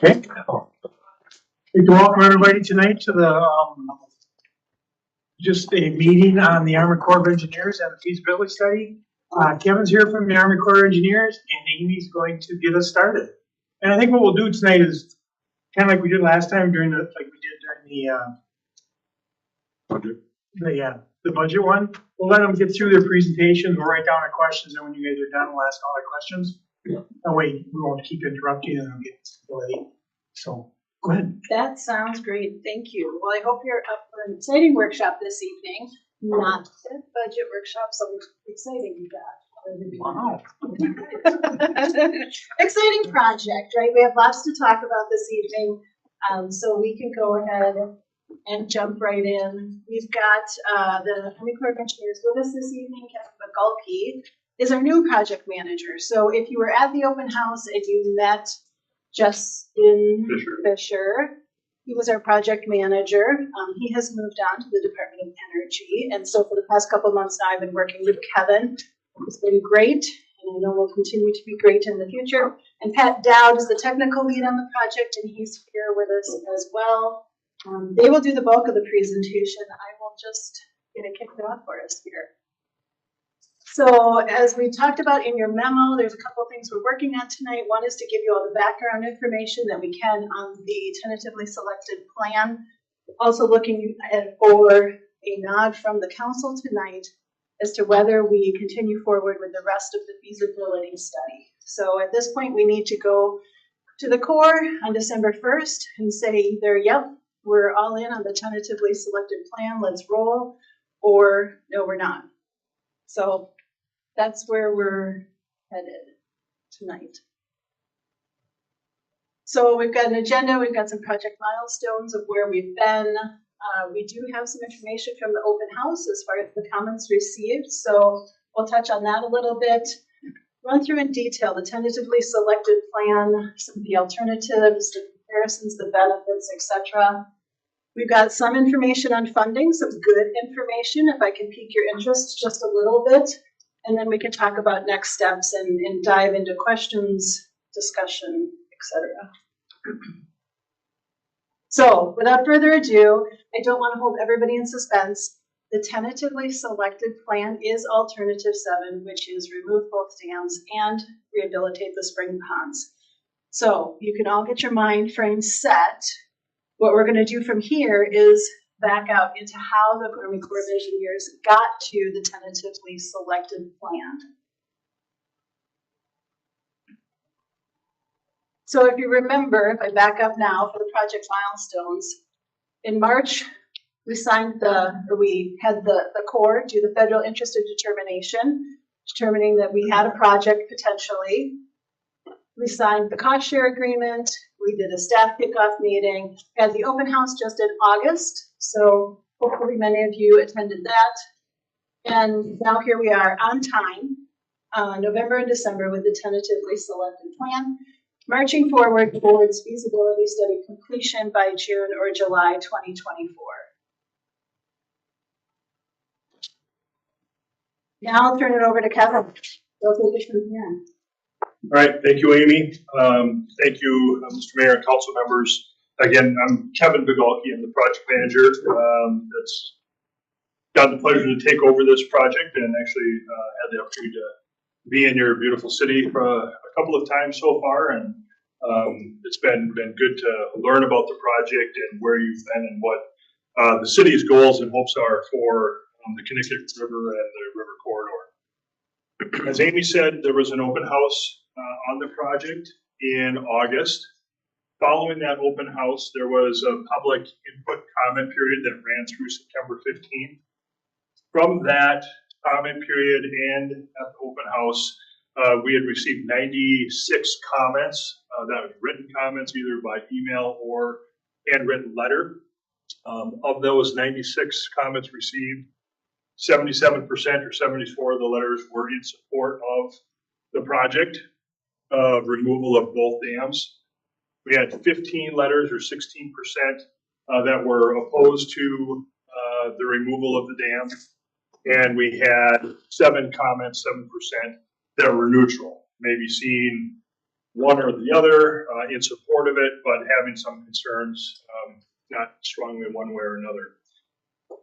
Okay. We'd like to welcome everybody tonight to the just a meeting on the Army Corps of Engineers and the feasibility study. Kevin's here from the Army Corps of Engineers, and Amy's going to get us started. And I think what we'll do tonight is kind of like we did last time during the the budget one. We'll let them get through their presentations. We'll write down our questions, and when you guys are done, we'll ask all our questions. Yeah. That way we won't keep interrupting you and it'll get delayed. So go ahead. That sounds great. Thank you. Well, I hope you're up for an exciting workshop this evening. Not the budget workshop, so exciting you got. Wow. Exciting project, right? We have lots to talk about this evening, so we can go ahead and jump right in. We've got the Army Corps of Engineers with us this evening. Kevin Bagalki is our new project manager. So if you were at the open house and you met Justin Fisher, he was our project manager. He has moved on to the Department of Energy. And so for the past couple of months now, I've been working with Kevin. It's been great, and I know will continue to be great in the future. And Pat Dowd is the technical lead on the project, and he's here with us as well. They will do the bulk of the presentation. I will just get it kicked off for us here. So as we talked about in your memo, there's a couple of things we're working on tonight. One is to give you all the background information that we can on the tentatively selected plan. Also looking for a nod from the council tonight as to whether we continue forward with the rest of the feasibility study. So at this point, we need to go to the Corps on December 1st and say either, yep, we're all in on the tentatively selected plan, let's roll, or no, we're not. So that's where we're headed tonight. So we've got an agenda, we've got some project milestones of where we've been. We do have some information from the open house as far as the comments received, so we'll touch on that a little bit. Run through in detail the tentatively selected plan, some of the alternatives, the comparisons, the benefits, etc. We've got some information on funding, some good information, if I can pique your interest just a little bit, and then we can talk about next steps and dive into questions, discussion, etc. So, without further ado, I don't want to hold everybody in suspense. The tentatively selected plan is Alternative 7, which is remove both dams and rehabilitate the spring ponds. So, you can all get your mind frame set. What we're going to do from here is back out into how the Army Corps of Engineers got to the tentatively selected plan. So if you remember, if I back up now for the project milestones, in March, we had the Corps do the federal interest of determination, determining that we had a project potentially. We signed the cost share agreement. We did a staff kickoff meeting. We had the open house just in August, so hopefully many of you attended that. And now here we are on time, November and December with the tentatively selected plan, marching forward towards feasibility study completion by June or July 2024. Now I'll turn it over to Kevin. He'll take it from here. All right, thank you, Amy. Thank you, Mr. Mayor and council members. Again, I'm Kevin Bagalki. I'm the project manager. That's got the pleasure to take over this project and actually had the opportunity to be in your beautiful city for a couple of times so far, and it's been good to learn about the project and where you've been and what the city's goals and hopes are for the Kinni River and the river corridor. As Amy said, there was an open house on the project in August. Following that open house, there was a public input comment period that ran through September 15th. From that comment period and at the open house, we had received 96 comments, that was written comments either by email or handwritten letter. Of those 96 comments received, 77% or 74 of the letters were in support of the project of removal of both dams. We had 15 letters or 16% that were opposed to the removal of the dam. And we had 7 comments, 7% that were neutral, maybe seeing one or the other in support of it, but having some concerns, not strongly one way or another.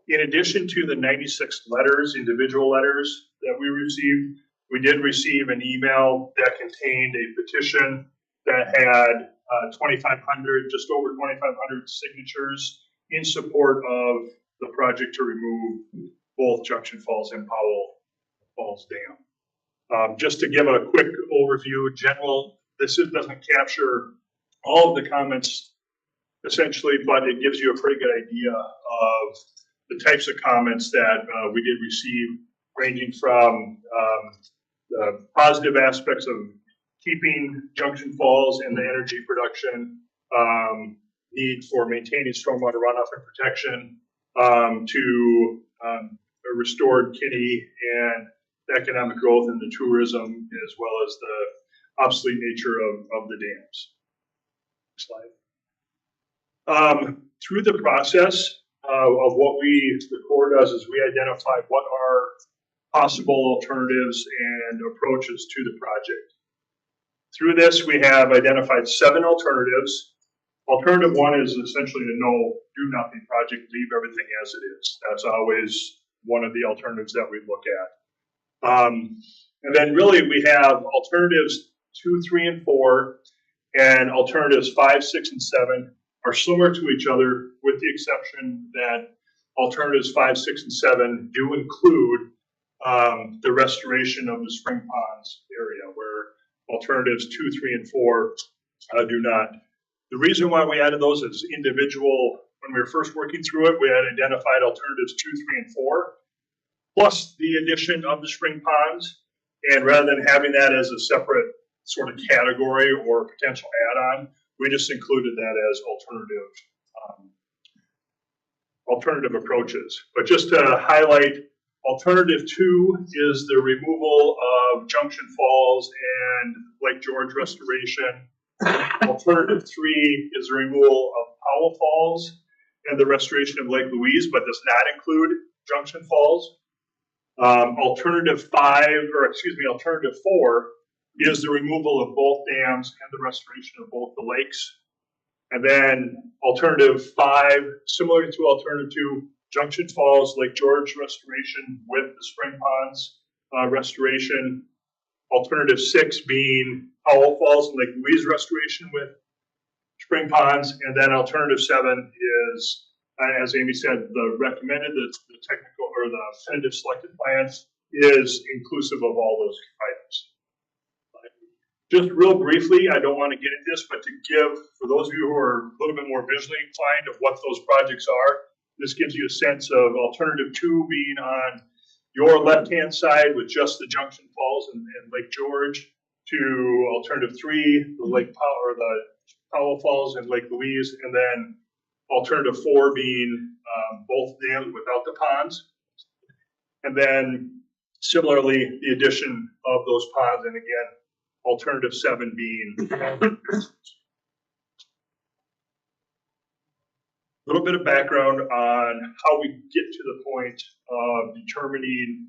In addition to the 96 letters, individual letters that we received, we did receive an email that contained a petition that had 2,500, just over 2,500 signatures in support of the project to remove both Junction Falls and Powell Falls Dam. Just to give a quick overview, this doesn't capture all of the comments essentially, but it gives you a pretty good idea of the types of comments that we did receive, ranging from the positive aspects of keeping Junction Falls and the energy production, need for maintaining stormwater runoff and protection, to a restored Kinni and the economic growth and the tourism, as well as the obsolete nature of the dams. Next slide. Through the process of what the Corps does is we identify what are possible alternatives and approaches to the project. Through this, we have identified 7 alternatives. Alternative 1 is essentially a do nothing project, leave everything as it is. That's always one of the alternatives that we look at. And then really we have alternatives 2, 3, and 4, and alternatives 5, 6, and 7 are similar to each other, with the exception that alternatives 5, 6, and 7 do include the restoration of the spring ponds area, where alternatives 2, 3, and 4 do not. The reason why we added those is when we were first working through it, we had identified alternatives 2, 3, and 4, plus the addition of the spring ponds. And rather than having that as a separate sort of category or potential add-on, we just included that as alternative approaches. But just to highlight, alternative 2 is the removal of Junction Falls and Lake George restoration. Alternative 3 is the removal of Powell Falls and the restoration of Lake Louise, but does not include Junction Falls. Alternative 4 is the removal of both dams and the restoration of both the lakes. And then alternative 5, similar to alternative 2, Junction Falls, Lake George restoration with the spring ponds restoration. Alternative 6 being Powell Falls and Lake Louise restoration with spring ponds. And then alternative 7 is, as Amy said, the recommended, the technical or the definitive selected plans is inclusive of all those items. Just real briefly, I don't want to get into this, but to give, for those of you who are a little bit more visually inclined of what those projects are, this gives you a sense of alternative 2 being on your left-hand side with just the Junction Falls and Lake George, to alternative 3, the Powell Falls and Lake Louise, and then alternative 4 being both dams without the ponds. And then similarly, the addition of those ponds, and again, alternative 7 being a little bit of background on how we get to the point of determining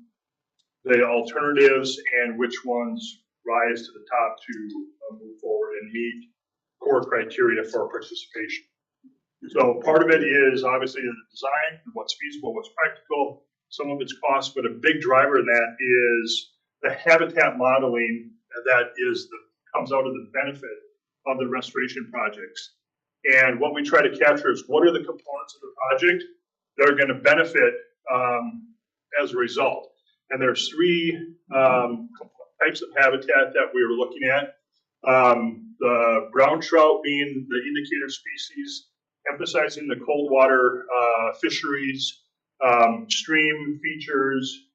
the alternatives and which ones rise to the top to move forward and meet core criteria for participation. So part of it is obviously the design, what's feasible, what's practical, some of its cost, but a big driver in that is the habitat modeling that comes out of the benefit of the restoration projects. And what we try to capture is what are the components of the project that are going to benefit as a result. And there's 3 types of habitat that we were looking at. The brown trout being the indicator species, emphasizing the cold water fisheries, stream features,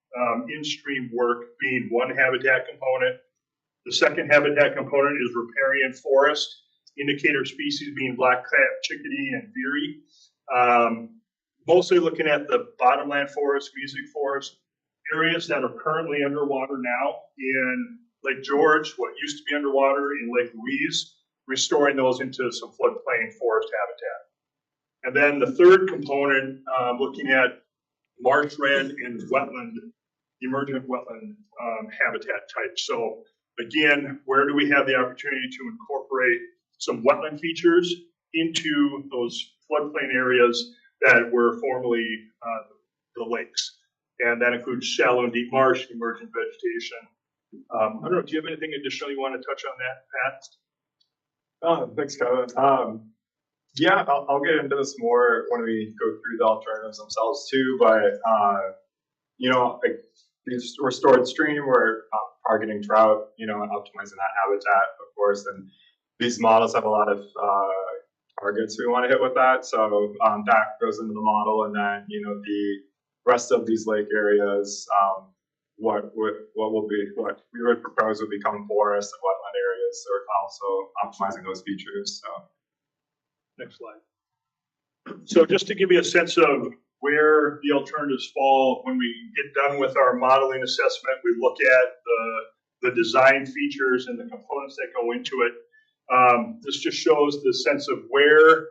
in-stream work being one habitat component. The second habitat component is riparian forest, indicator species being black-capped chickadee and veery. Mostly looking at the bottomland forest, music forest, areas that are currently underwater now in Lake George, what used to be underwater in Lake Louise, restoring those into some floodplain forest habitat. And then the third component, looking at marshland and wetland, emergent wetland habitat types. So Again, where do we have the opportunity to incorporate some wetland features into those floodplain areas that were formerly the lakes? And that includes shallow and deep marsh, emergent vegetation. I don't know, do you have anything additional you want to touch on that, Pat? Thanks, Kevin. Yeah, I'll get into this more when we go through the alternatives themselves too. But you know, like these restored stream, we're targeting trout, you know, and optimizing that habitat, of course. And these models have a lot of targets we want to hit with that. So that goes into the model, and then you know the rest of these lake areas, what we would propose would become forest and wetland areas, or also optimizing those features. So next slide. So just to give you a sense of where the alternatives fall, when we get done with our modeling assessment, we look at the design features and the components that go into it. This just shows the sense of where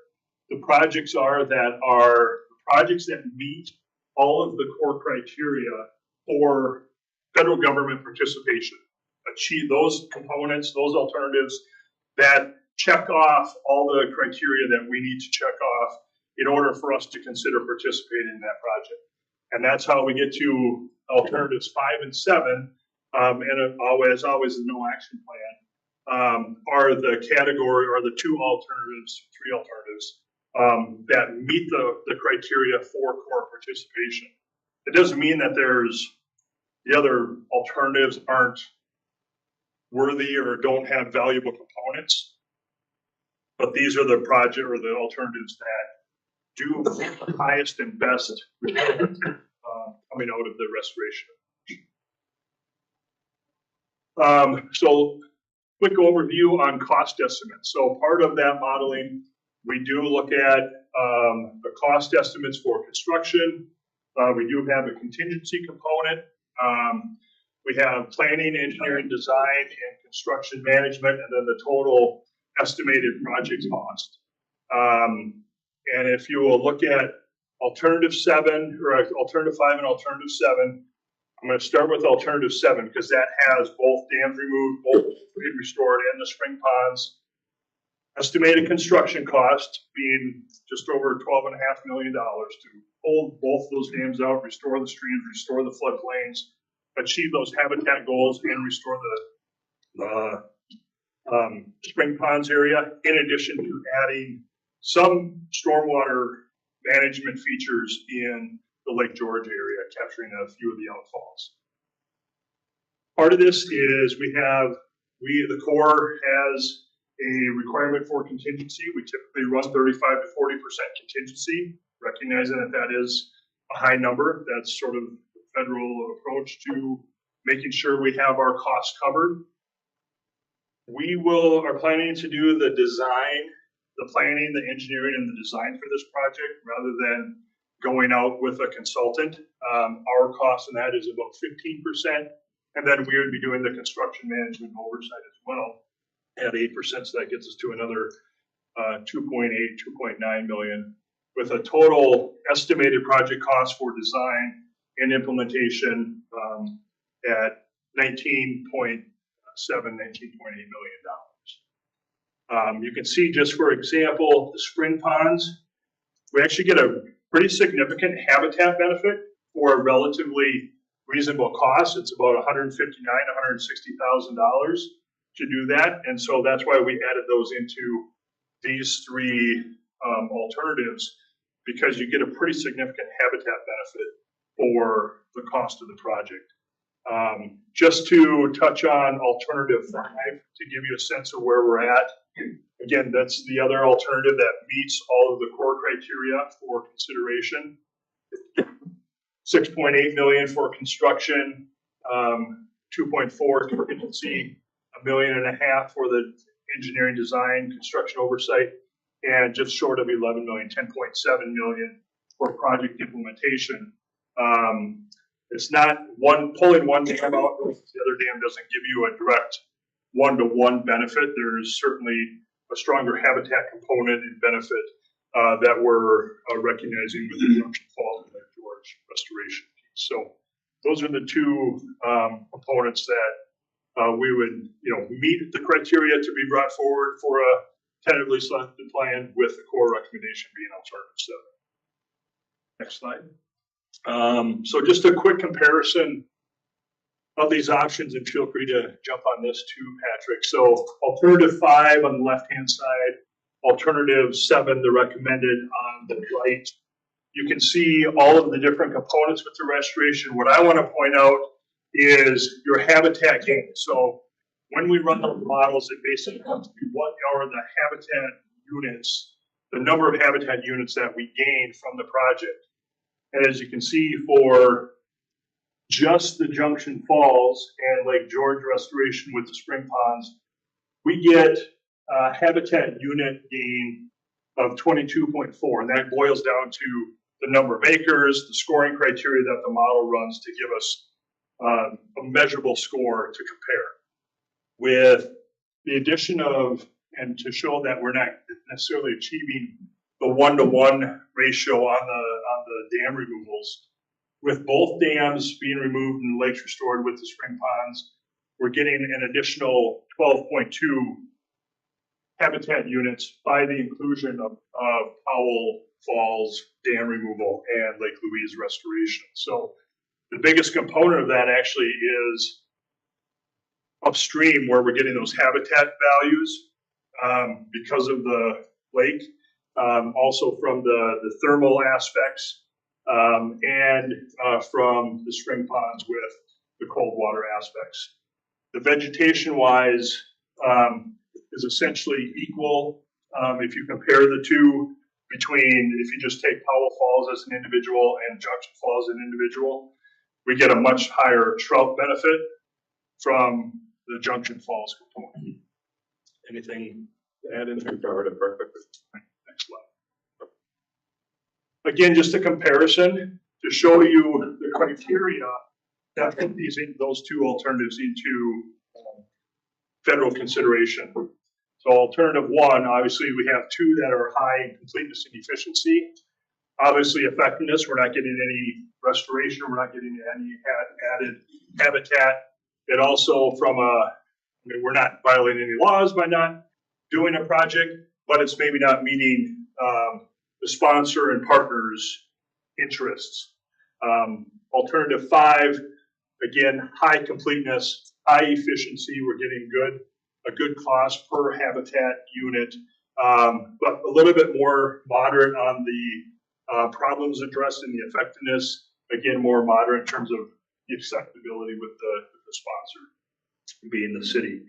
the projects are that are projects that meet all of the core criteria for federal government participation. Achieve those components, those alternatives that check off all the criteria that we need to check off in order for us to consider participating in that project. And that's how we get to alternatives 5 and 7. And always the no action plan are the category, or the 2 alternatives, 3 alternatives that meet the criteria for core participation. It doesn't mean that the other alternatives aren't worthy or don't have valuable components, but these are the project or the alternatives that do the highest and best coming out of the restoration. So quick overview on cost estimates. So part of that modeling, we do look at the cost estimates for construction. We do have a contingency component. We have planning, engineering, design, and construction management, and then the total estimated project cost. And if you will look at alternative 7, or alternative 5 and alternative 7, I'm going to start with alternative 7 because that has both dams removed, both restored, and the spring ponds. Estimated construction cost being just over $12.5 million to hold both those dams out, restore the streams, restore the floodplains, achieve those habitat goals, and restore the spring ponds area, in addition to adding some stormwater management features in the Lake George area, capturing a few of the outfalls. Part of this is the Corps has a requirement for contingency. We typically run 35 to 40% contingency, recognizing that that is a high number. That's sort of the federal approach to making sure we have our costs covered. We are planning to do the design, the planning, the engineering, and the design for this project rather than going out with a consultant. Our cost in that is about 15%, and then we would be doing the construction management oversight as well at 8%, so that gets us to another 2.9 million, with a total estimated project cost for design and implementation at $19.8 million. You can see, just for example, the spring ponds, we actually get a pretty significant habitat benefit for a relatively reasonable cost. It's about $159,000 to $160,000 to do that, and so that's why we added those into these 3 alternatives, because you get a pretty significant habitat benefit for the cost of the project. Just to touch on alternative 5 to give you a sense of where we're at. Again, that's the other alternative that meets all of the core criteria for consideration. 6.8 million for construction, 2.4 for contingency, $1.5 million for the engineering, design, construction oversight, and just short of 11 million, 10.7 million for project implementation. It's not pulling one dam out versus the other dam doesn't give you a direct one-to-one benefit. There is certainly a stronger habitat component and benefit that we're recognizing with the Junction Falls and Lake George restoration piece. So those are the 2 components that we would, meet the criteria to be brought forward for a tentatively selected plan with the core recommendation being alternative 7. Next slide. So just a quick comparison of these options, and feel free to jump on this too, Patrick. So alternative 5 on the left-hand side, alternative 7, the recommended on the right. You can see all of the different components with the restoration. What I want to point out is your habitat gain. So when we run the models, it basically comes to what are the habitat units, the number of habitat units that we gain from the project. And as you can see, for just the Junction Falls and Lake George restoration with the spring ponds, we get a habitat unit gain of 22.4, and that boils down to the number of acres, the scoring criteria that the model runs to give us a measurable score to compare. With the addition of, and to show that we're not necessarily achieving the 1-to-1 ratio on the dam removals, with both dams being removed and the lakes restored with the spring ponds, we're getting an additional 12.2 habitat units by the inclusion of Powell Falls dam removal and Lake Louise restoration. So the biggest component of that actually is upstream, where we're getting those habitat values because of the lake, also from the thermal aspects, and from the spring ponds with the cold water aspects. The vegetation-wise is essentially equal if you compare the two, between, if you just take Powell Falls as an individual and Junction Falls as an individual, we get a much higher trout benefit from the Junction Falls component. Anything to add in there? Covered it perfectly. Next slide. Again, just a comparison to show you the criteria that put those two alternatives into federal consideration. So alternative 1, obviously we have 2 that are high in completeness and efficiency. Obviously effectiveness, we're not getting any restoration, we're not getting any added habitat. It also we're not violating any laws by not doing a project, but it's maybe not meeting the sponsor and partners' interests. Alternative 5, again, high completeness, high efficiency, we're getting a good cost per habitat unit, but a little bit more moderate on the problems addressed and the effectiveness, again, more moderate in terms of the acceptability with the sponsor being the city.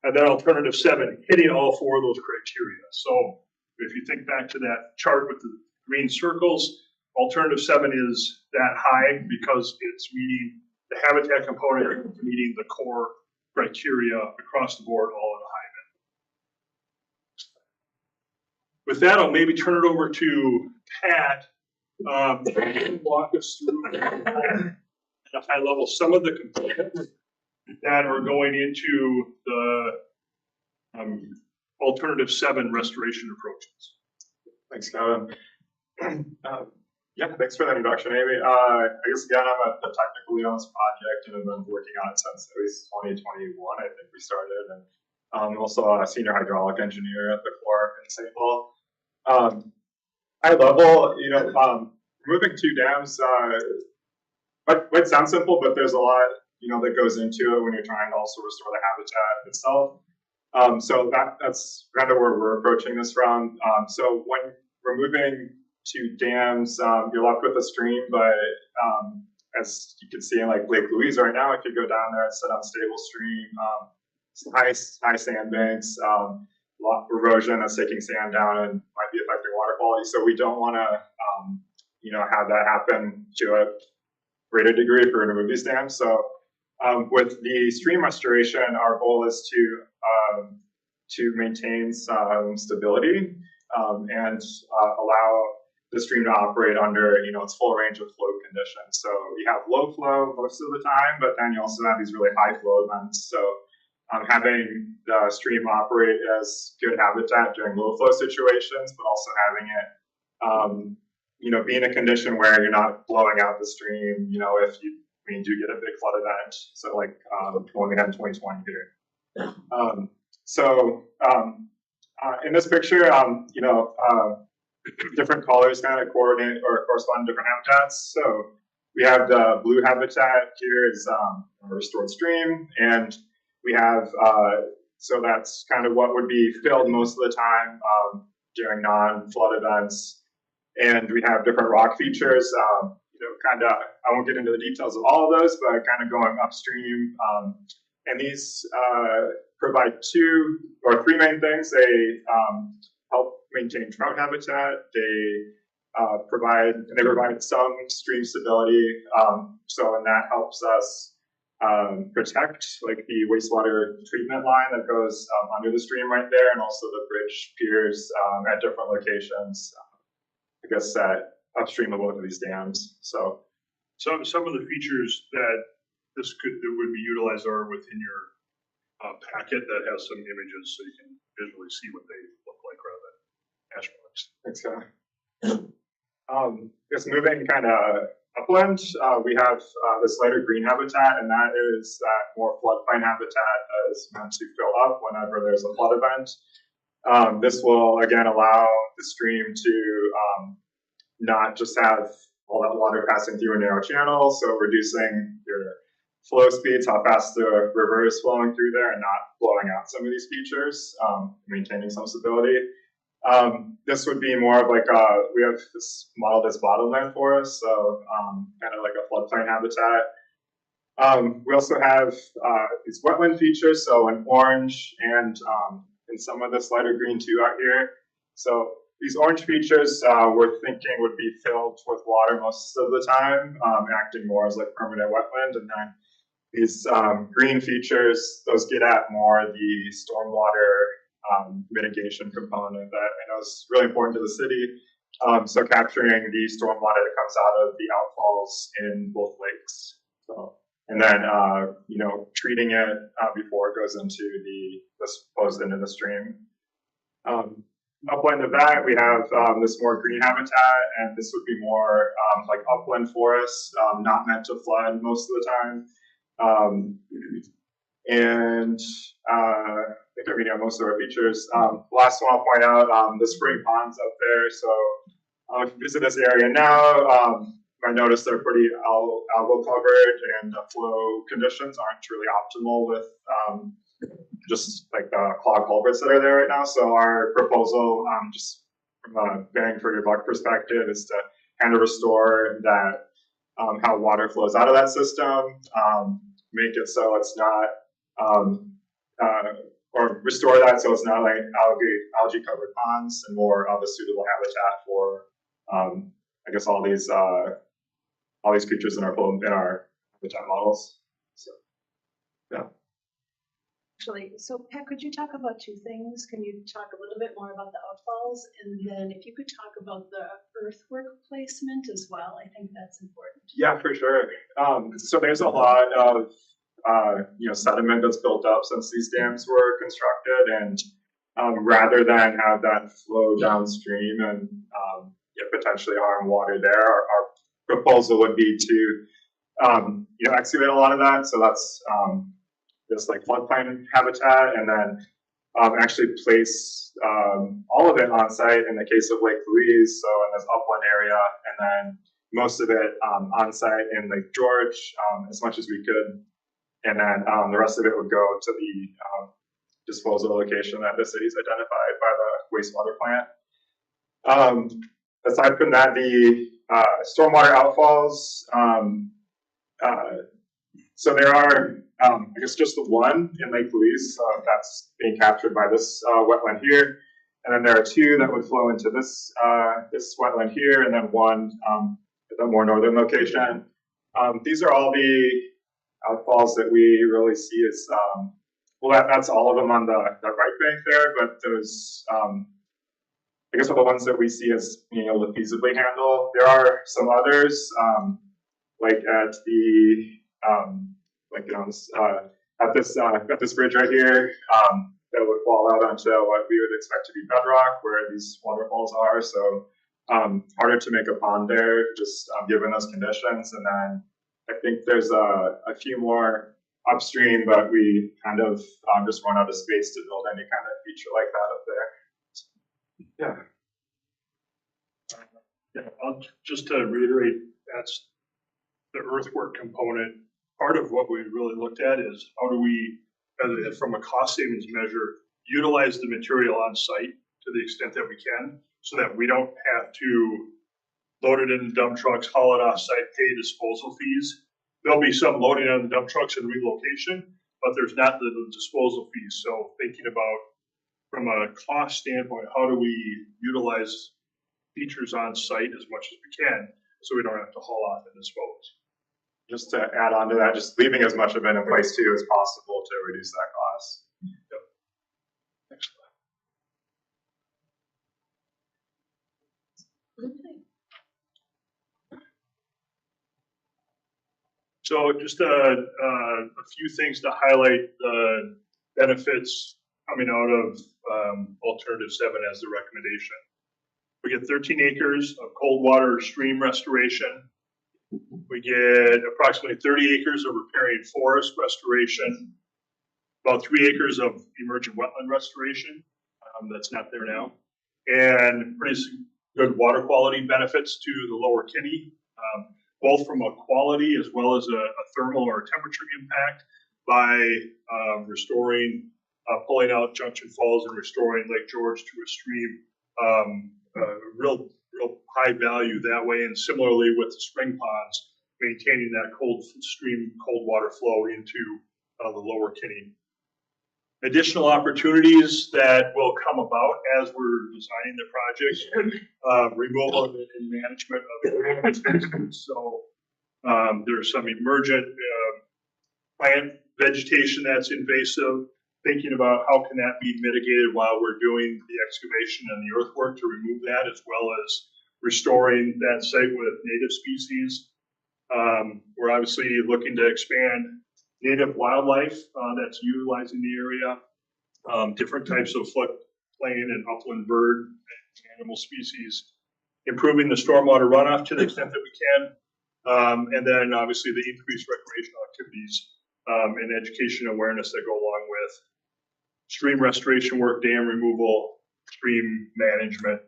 And then alternative 7, hitting all 4 of those criteria. So if you think back to that chart with the green circles, alternative 7 is that high because it's meeting the habitat component, meeting the core criteria across the board, all at a high end. With that, I'll maybe turn it over to Pat to walk us through at a high level some of the components that are going into the alternative 7 restoration approaches. Thanks, Kevin. Yeah, thanks for that introduction, Amy. I guess again, I'm a technical lead on this project and have been working on it since at least 2021. I think we started, and I'm also a senior hydraulic engineer at the Corps in St. Paul. High level, removing 2 dams might sound simple, but there's a lot that goes into it when you're trying to also restore the habitat itself. So that's kind of where we're approaching this from. So when removing 2 dams, you're left with a stream, but as you can see in like Lake Louise right now, if you go down there, it's an unstable stream, high sandbanks, lot of erosion that's taking sand down and might be affecting water quality. So we don't want to, have that happen to a greater degree if we remove these dams. So with the stream restoration, our goal is to maintain some stability and allow the stream to operate under its full range of flow conditions. So you have low flow most of the time, but then you also have these really high flow events. So having the stream operate as good habitat during low flow situations, but also having it be in a condition where you're not blowing out the stream. If you we do get a big flood event. So like the one we had in 2020 here. In this picture, different colors kind of coordinate or correspond to different habitats. So we have the blue habitat here is a restored stream, and we have so that's kind of what would be filled most of the time during non-flood events. And we have different rock features. Kind of I won't get into the details of all of those, but kind of going upstream. And these provide 2 or 3 main things. They help maintain trout habitat. They provide some stream stability. And that helps us protect like the wastewater treatment line that goes under the stream right there, and also the bridge piers at different locations. I guess upstream of both of these dams. So some of the features that that would be utilized are within your packet that has some images so you can visually see what they look like rather than hash marks. Thanks, just moving kind of upland, we have this lighter green habitat, and that is that more floodplain habitat that is meant to fill up whenever there's a flood event. This will again allow the stream to not just have all that water passing through a narrow channel, so reducing your flow speeds, how fast the river is flowing through there, and not blowing out some of these features, maintaining some stability. This would be more of like we have this modeled as bottomland forest, so kind of like a floodplain habitat. We also have these wetland features, so in orange and some of this lighter green too out here. So these orange features we're thinking would be filled with water most of the time, acting more as like permanent wetland. And then these green features, those get at more the stormwater mitigation component that I know is really important to the city. So capturing the stormwater that comes out of the outfalls in both lakes. So, and then treating it before it goes into into the stream. Upland of that, we have this more green habitat, and this would be more like upland forest, not meant to flood most of the time. I think I'm reading out most of our features. Last one I'll point out, the spring ponds up there. So if you visit this area now, I noticed they're pretty algal covered, and the flow conditions aren't really optimal with just like the clogged culverts that are there right now. So our proposal, just from a bang for your buck perspective, is to kind of restore that, how water flows out of that system, make it so it's not, or restore that so it's not like algae covered ponds, and more of a suitable habitat for, I guess all these creatures in our habitat models. So, yeah. Actually, so Pat, could you talk about 2 things? Can you talk a little bit more about the outfalls, and then if you could talk about the earthwork placement as well? I think that's important. Yeah, for sure. So there's a lot of sediment that's built up since these dams were constructed, and rather than have that flow downstream and potentially harm water there, our proposal would be to excavate a lot of that. So that's this like floodplain habitat, and then actually place all of it on site in the case of Lake Louise, so in this upland area, and then most of it on site in Lake George, as much as we could, and then the rest of it would go to the disposal location that the city's identified by the wastewater plant. Aside from that, the stormwater outfalls, so there are, I guess, just the one in Lake Louise that's being captured by this wetland here, and then there are 2 that would flow into this this wetland here, and then one at the more northern location. These are all the outfalls that we really see as that's all of them on the right bank there, but those I guess are the ones that we see as being able to feasibly handle. There are some others, like at the at this bridge right here, that would fall out onto what we would expect to be bedrock, where these waterfalls are. So harder to make a pond there, just given those conditions. And then I think there's a few more upstream, but we kind of just run out of space to build any kind of feature like that up there. Yeah. Yeah, just to reiterate, that's the earthwork component. Part of what we really looked at is how do we, from a cost savings measure, utilize the material on site to the extent that we can, so that we don't have to load it in the dump trucks, haul it off site, pay disposal fees. There'll be some loading on the dump trucks and relocation, but there's not the disposal fees. So thinking about from a cost standpoint, how do we utilize features on site as much as we can so we don't have to haul off and dispose. Just to add on to that, just leaving as much of it in place too as possible to reduce that cost. Yep. Excellent. So just a few things to highlight the benefits coming out of Alternative 7 as the recommendation. We get 13 acres of cold water stream restoration. We get approximately 30 acres of riparian forest restoration, about 3 acres of emergent wetland restoration. That's not there now. And pretty good water quality benefits to the lower Kinni, both from a quality as well as a thermal or temperature impact by restoring, pulling out Junction Falls and restoring Lake George to a stream. Real high value that way, and similarly with the spring ponds, maintaining that cold stream, cold water flow into the lower Kinni. Additional opportunities that will come about as we're designing the project, removal and management of so there's some emergent plant vegetation that's invasive, thinking about how can that be mitigated while we're doing the excavation and the earthwork to remove that, as well as restoring that site with native species. We're obviously looking to expand native wildlife that's utilizing the area, different types of floodplain and upland bird and animal species, improving the stormwater runoff to the extent that we can, and then obviously the increased recreational activities and education awareness that go along with stream restoration work, dam removal, stream management,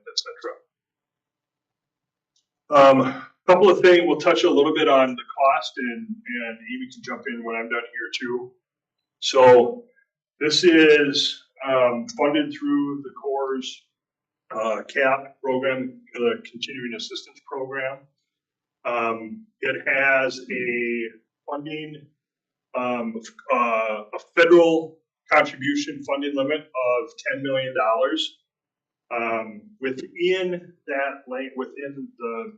etc. Couple of things, we'll touch a little bit on the cost, and Amy can jump in when I'm done here too. So this is funded through the Corps' CAP program, the Continuing Assistance Program. It has a funding, a federal contribution funding limit of $10 million. Within that, within the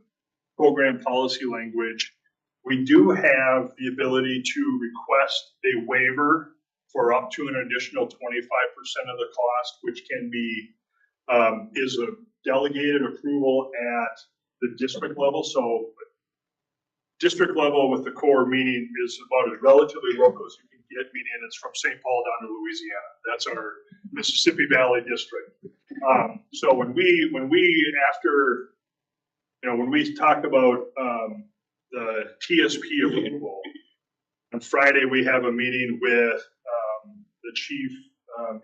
program policy language, we do have the ability to request a waiver for up to an additional 25% of the cost, which can be, is a delegated approval at the district level. So district level with the Corps meaning is about as relatively local as you can get, meaning it's from St. Paul down to Louisiana. That's our Mississippi Valley district. So when we after, you know, when we talk about the TSP approval, on Friday we have a meeting with the chief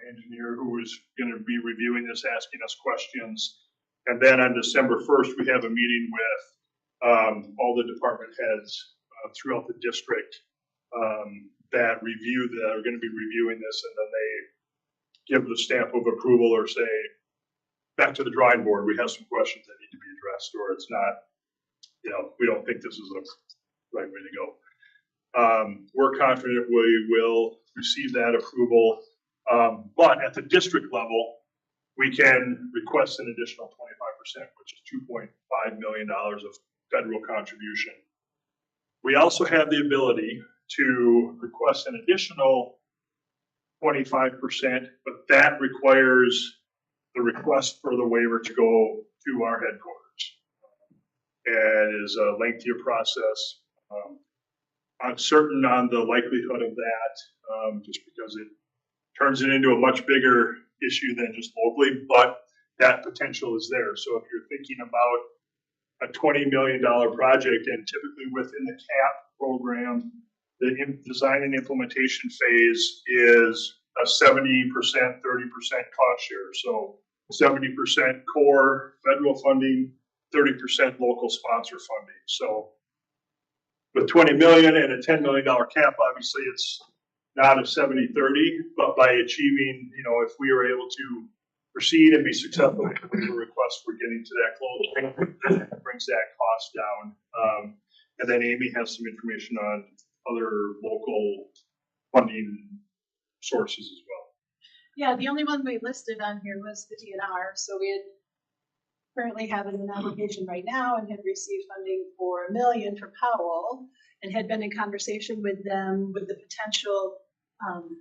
engineer who is going to be reviewing this, asking us questions. And then on December 1st, we have a meeting with all the department heads throughout the district that are going to be reviewing this, and then they give the stamp of approval or say, back to the drawing board, we have some questions that need to be addressed, or it's not, you know, we don't think this is the right way to go. We're confident we will receive that approval, but at the district level, we can request an additional 25%, which is $2.5 million of federal contribution. We also have the ability to request an additional 25%, but that requires the request for the waiver to go to our headquarters. And is a lengthier process. I'm certain on the likelihood of that, just because it turns it into a much bigger issue than just locally, but that potential is there. So if you're thinking about a $20 million project, and typically within the CAP program, the design and implementation phase is a 70%, 30% cost share. So 70% core federal funding, 30% local sponsor funding. So with 20 million and a $10 million cap, obviously it's not a 70-30, but by achieving, if we are able to proceed and be successful with the request for getting to that close, it brings that cost down. And then Amy has some information on other local funding sources as well. Yeah, the only one we listed on here was the DNR. So we had currently have it in an application right now and had received funding for $1 million for Powell and had been in conversation with them with the potential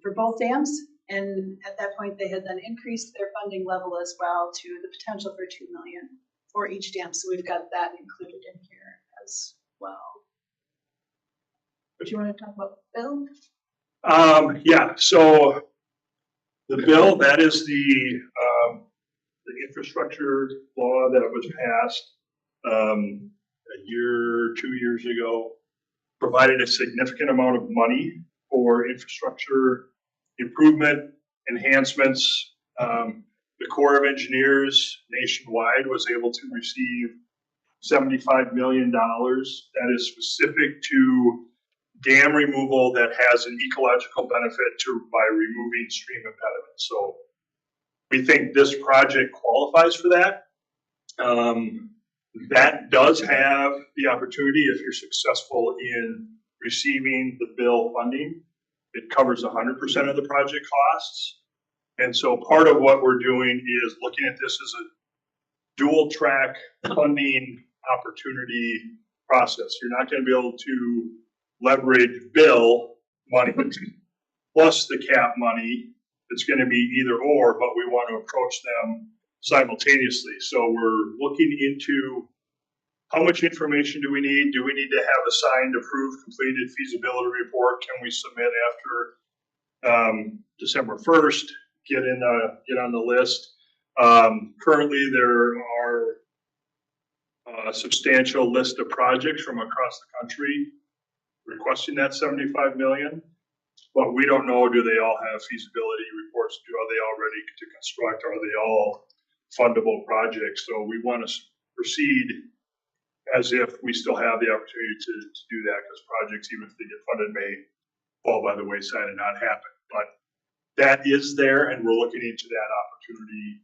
for both dams. And at that point, they had then increased their funding level as well to the potential for $2 million for each dam. So we've got that included in here as well. Do you want to talk about the bill? Yeah, so the bill, that is the infrastructure law that was passed a year, 2 years ago, provided a significant amount of money for infrastructure improvement, enhancements. The Corps of Engineers nationwide was able to receive $75 million that is specific to dam removal that has an ecological benefit by removing stream impediments. So we think this project qualifies for that. That does have the opportunity, if you're successful in receiving the bill funding, it covers 100% of the project costs. And so part of what we're doing is looking at this as a dual track funding opportunity process. You're not going to be able to leverage bill money plus the cap money. It's going to be either or, but we want to approach them simultaneously. So we're looking into how much information do we need? Do we need to have a signed, approved, completed feasibility report? Can we submit after December 1st? Get on the list. Currently, there are a substantial list of projects from across the country requesting that $75 million, but we don't know, do they all have feasibility reports? Are they all ready to construct? Are they all fundable projects? So we want to proceed as if we still have the opportunity to do that, because projects, even if they get funded, may fall by the wayside and not happen. But that is there, and we're looking into that opportunity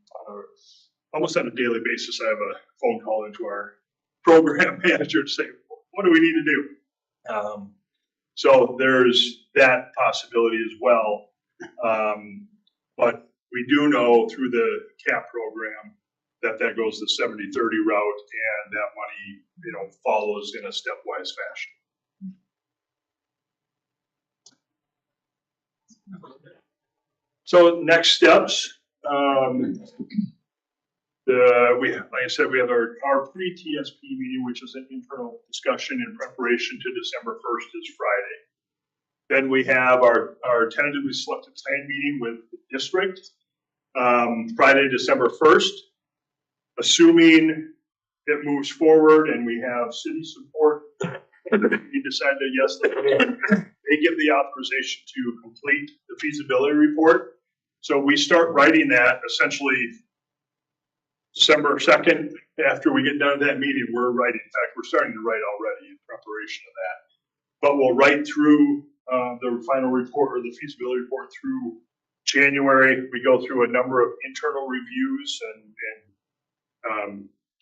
almost on a daily basis. I have a phone call into our program manager to say, what do we need to do? So there's that possibility as well. But we do know through the CAP program that goes the 70-30 route, and that money, follows in a stepwise fashion. So next steps, like I said, we have our pre-TSP meeting, which is an internal discussion in preparation to December 1st is Friday. Then we have our tentatively selected plan meeting with the district, Friday, December 1st. Assuming it moves forward and we have city support, we decide that yes, they give the authorization to complete the feasibility report. So we start writing that essentially December 2nd. After we get done with that meeting, we're writing. In fact, we're starting to write already in preparation of that. But we'll write through the final report or the feasibility report through January. We go through a number of internal reviews and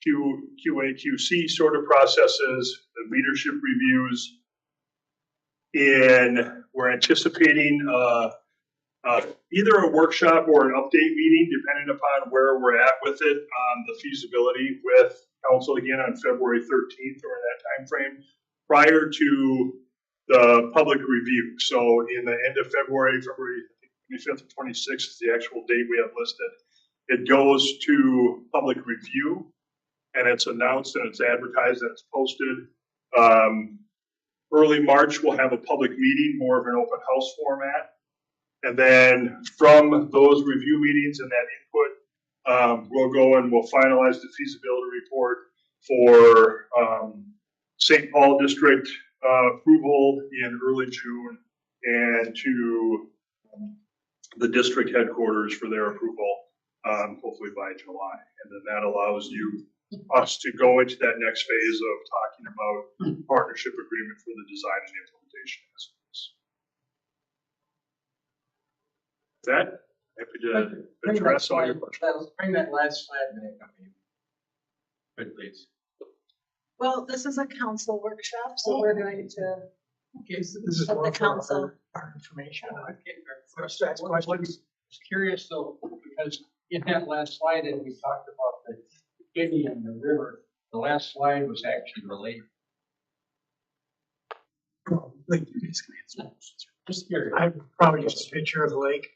QA, QC sort of processes, the leadership reviews. And we're anticipating either a workshop or an update meeting, depending upon where we're at with it on the feasibility with council again on February 13th or in that time frame prior to the public review. So in the end of February 25th or 26th is the actual date we have listed. It goes to public review, and it's announced and it's advertised and it's posted. Early March, we'll have a public meeting, more of an open house format. And then from those review meetings and that input, we'll go and we'll finalize the feasibility report for St. Paul District, approval in early June and to the district headquarters for their approval, hopefully by July. And then that allows us to go into that next phase of talking about partnership agreement for the design and implementation aspects. That, happy to address all your questions. Bring that last slide back up. Good, please. Well, this is a council workshop, so we're going to, Okay, so This is Of more the for council. our information. I was curious though, because in that last slide, and we talked about the Kinni and the river, the last slide was actually related. Just curious. I probably just a picture of the lake.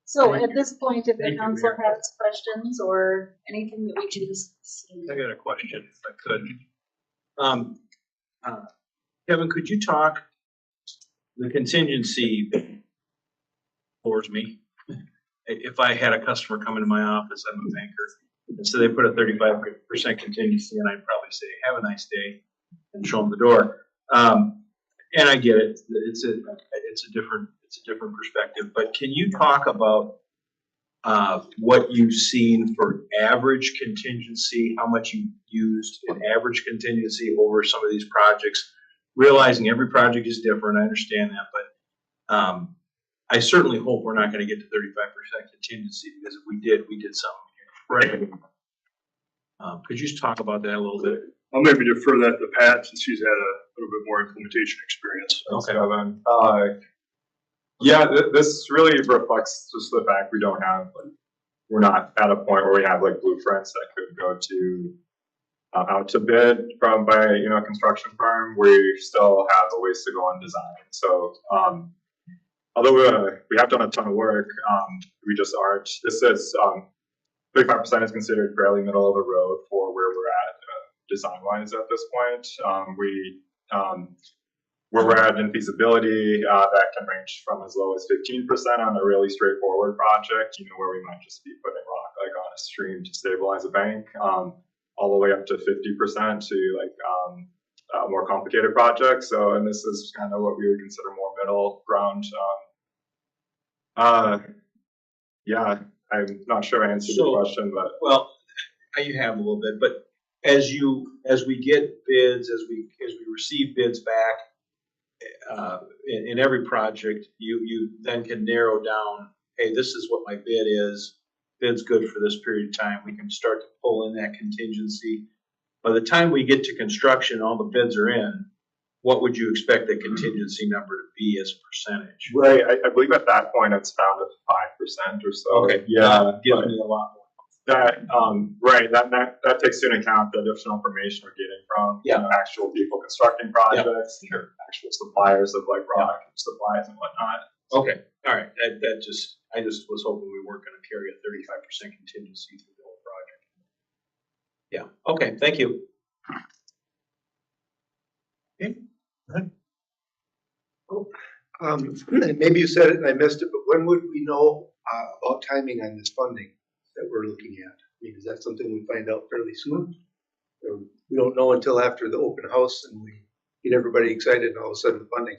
so Thank at this point, if the Thank you, council Mayor. has questions or anything that we can just see. I got a question, if I could. Kevin, could you talk, the contingency bores me. If I had a customer come into my office, I'm a banker, and so they put a 35% contingency, and I'd probably say, have a nice day, and show them the door. And I get it, it's a different perspective, but can you talk about what you've seen for average contingency, how much you used in average contingency over some of these projects, realizing every project is different, I understand that, but I certainly hope we're not going to get to 35% contingency, because if we did something. Right. Could you just talk about that a little bit? I'll maybe defer that to Pat since he's had a little bit more implementation experience. Thanks, Kevin. Yeah, this really reflects just the fact we don't have, like, we're not at a point where we have like blueprints that could go to out to bid by a construction firm. We still have a ways to go on design. So although we have done a ton of work, we just aren't. This is 35% is considered fairly middle of the road for where we're at design wise at this point. Where we're at in feasibility, that can range from as low as 15% on a really straightforward project, where we might just be putting rock like on a stream to stabilize a bank, all the way up to 50% to like more complicated projects. So, and this is kind of what we would consider more middle ground. Yeah, I'm not sure I answered your question, but well, you have a little bit, but as we get bids, as we receive bids back, in every project, you then can narrow down, hey, this is what my bid is. Bid's good for this period of time. We can start to pull in that contingency. By the time we get to construction, all the bids are in. What would you expect the contingency number to be as a percentage? right, I believe at that point it's down to 5% or so. Okay, Yeah, gives me a lot more. that right, that takes into account the additional information we're getting from actual people constructing projects, Sure. actual suppliers of like rock supplies and whatnot. Okay, all right. I just was hoping we weren't going to carry a 35% contingency through the whole project. Yeah. Okay. Thank you. Maybe you said it and I missed it, but when would we know about timing on this funding that we're looking at? I mean, is that something we find out fairly soon? Or we don't know until after the open house and we get everybody excited and all of a sudden the funding.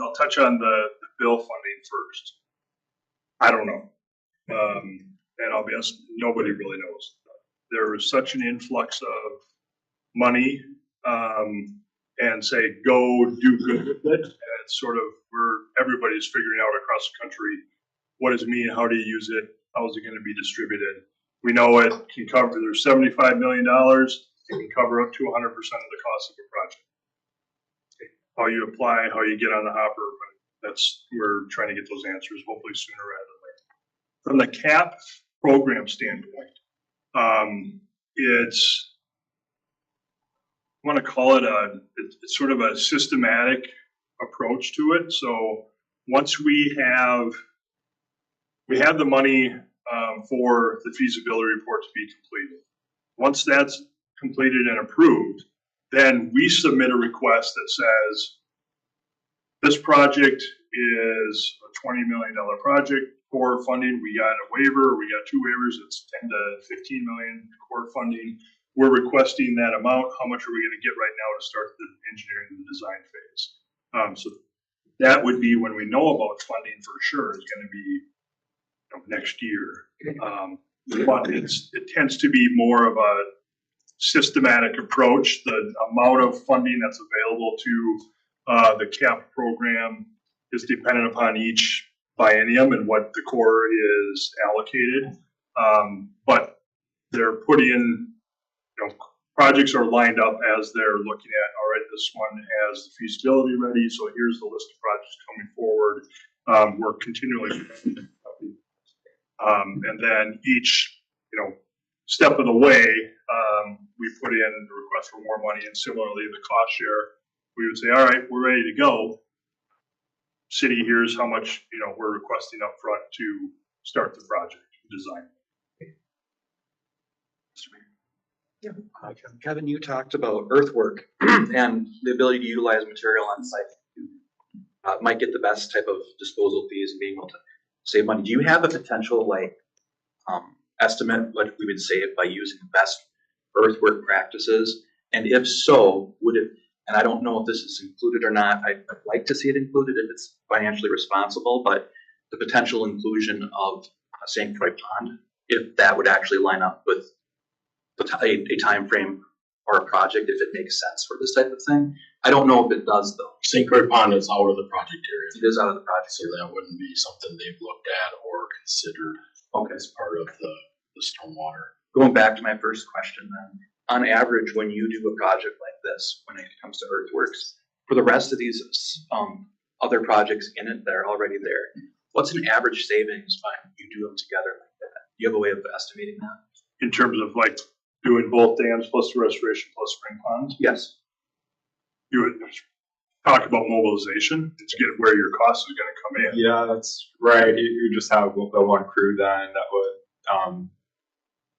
I'll touch on the bill funding first. I don't know. And I'll be honest, nobody really knows. There was such an influx of money, and say, go do good with it. And it's sort of where everybody's figuring out across the country, what does it mean? How do you use it? How is it going to be distributed? We know it can cover, there's $75 million. It can cover up to 100% of the cost of a project. How you apply, how you get on the hopper, we're trying to get those answers hopefully sooner rather than later. From the CAP program standpoint, it's, I want to call it it's sort of a systematic approach to it. So once we have the money for the feasibility report to be completed. Once that's completed and approved, then we submit a request that says this project is a $20 million project. Core funding, we got a waiver, we got 2 waivers, it's 10 to 15 million core funding. We're requesting that amount. How much are we gonna get right now to start the engineering and the design phase? So that would be when we know about funding for sure, is gonna be next year. But it tends to be more of a systematic approach. The amount of funding that's available to the CAP program is dependent upon each biennium and what the core is allocated. But they're put in, projects are lined up as they're looking at, all right, this one has the feasibility ready, so here's the list of projects coming forward. We're continually, and then each, step of the way, we put in the request for more money, and similarly the cost share, we would say, all right, we're ready to go. City, here's how much, we're requesting up front to start the project design. Kevin, you talked about earthwork and the ability to utilize material on site. Might get the best type of disposal fees and being able to save money. Do you have a potential estimate what we would save by using best earthwork practices? And if so, would it, and I don't know if this is included or not, I'd like to see it included if it's financially responsible, but the potential inclusion of St. Croix Pond, if that would actually line up with a time frame or a project, if it makes sense for this type of thing. I don't know if it does though. St. Croix Pond is out of the project area. It is out of the project So area. that wouldn't be something they've looked at or considered Okay. as part of the stormwater. Going back to my first question then, on average, when you do a project like this, when it comes to earthworks, for the rest of these other projects in it that are already there, what's an average savings when you do them together like that? Do you have a way of estimating that? In terms of doing both dams plus the restoration plus spring ponds, Yes. you would talk about mobilization to get where your cost is going to come in. Yeah, that's right. You just have the one crew then that would,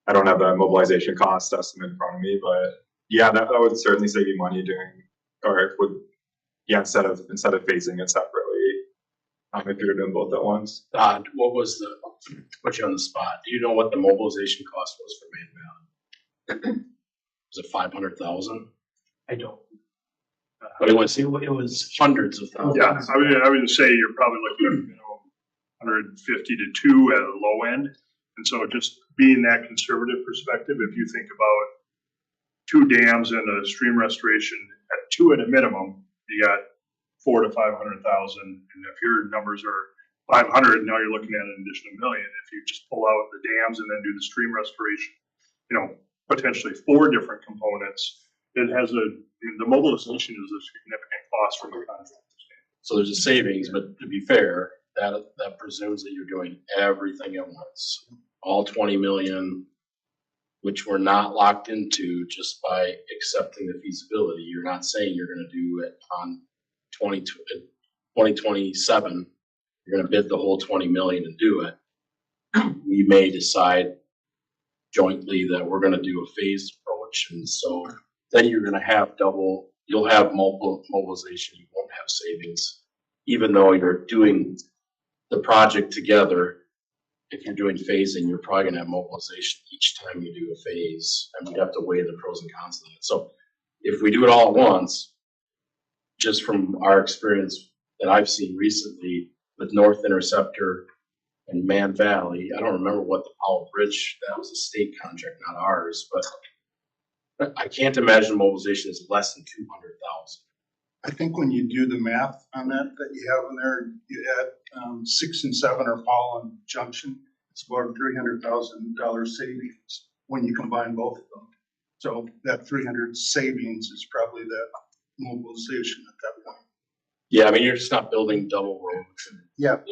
I don't have the mobilization cost estimate in front of me, but yeah, that would certainly save you money doing, or it would, yeah, instead of phasing it separately, if you're doing both at once. What was to put you on the spot? Do you know what the mobilization cost was for Man Valley? Was it 500,000? I don't. But it was hundreds of thousands. Yeah, I would say you're probably looking at 150 to 2 at a low end, and so just being that conservative perspective, if you think about 2 dams and a stream restoration at 2 at a minimum, you got 400 to 500,000, and if your numbers are 500, now you're looking at an additional $1 million. If you just pull out the dams and then do the stream restoration, potentially 4 different components, it has the mobilization is a significant cost from a contractor standpoint. So there's a savings, but to be fair, that presumes that you're doing everything at once. All 20 million, which we're not locked into just by accepting the feasibility. You're not saying you're going to do it on 2027. You're going to bid the whole 20 million and do it. We may decide jointly that we're going to do a phased approach, and so then you'll have multiple mobilization. You won't have savings, even though you're doing the project together. If you're doing phasing, you're probably gonna have mobilization each time you do a phase, and we have to weigh the pros and cons of that. So if we do it all at once, just from our experience that I've seen recently with North Interceptor and Man Valley, I don't remember what the Powell Bridge, that was a state contract, not ours, but I can't imagine mobilization is less than 200,000. I think when you do the math on that you have in there, you add 6 and 7 are Pollen Junction. It's about $300,000 savings when you combine both of them. So that 300 savings is probably that mobilization at that point. Yeah, I mean, you're just not building double roads. Yeah.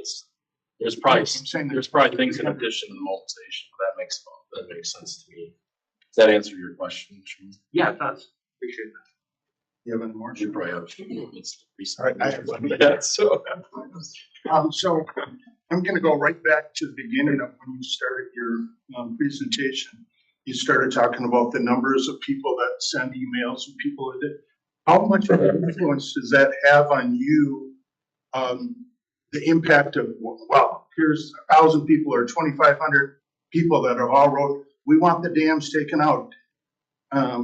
There's probably I'm saying things in addition to the mobilization. That makes sense to me. Does that answer your question, Sean? Yeah, it does. Appreciate that. You have any more? You probably have. It's recent. All right, I have one. Yeah, so. So I'm going to go right back to the beginning of when you started your presentation. You started talking about the numbers of people that send emails and people that. How much influence does that have on you the impact of, well, here's 1,000 people or 2,500 people that have all wrote, we want the dams taken out.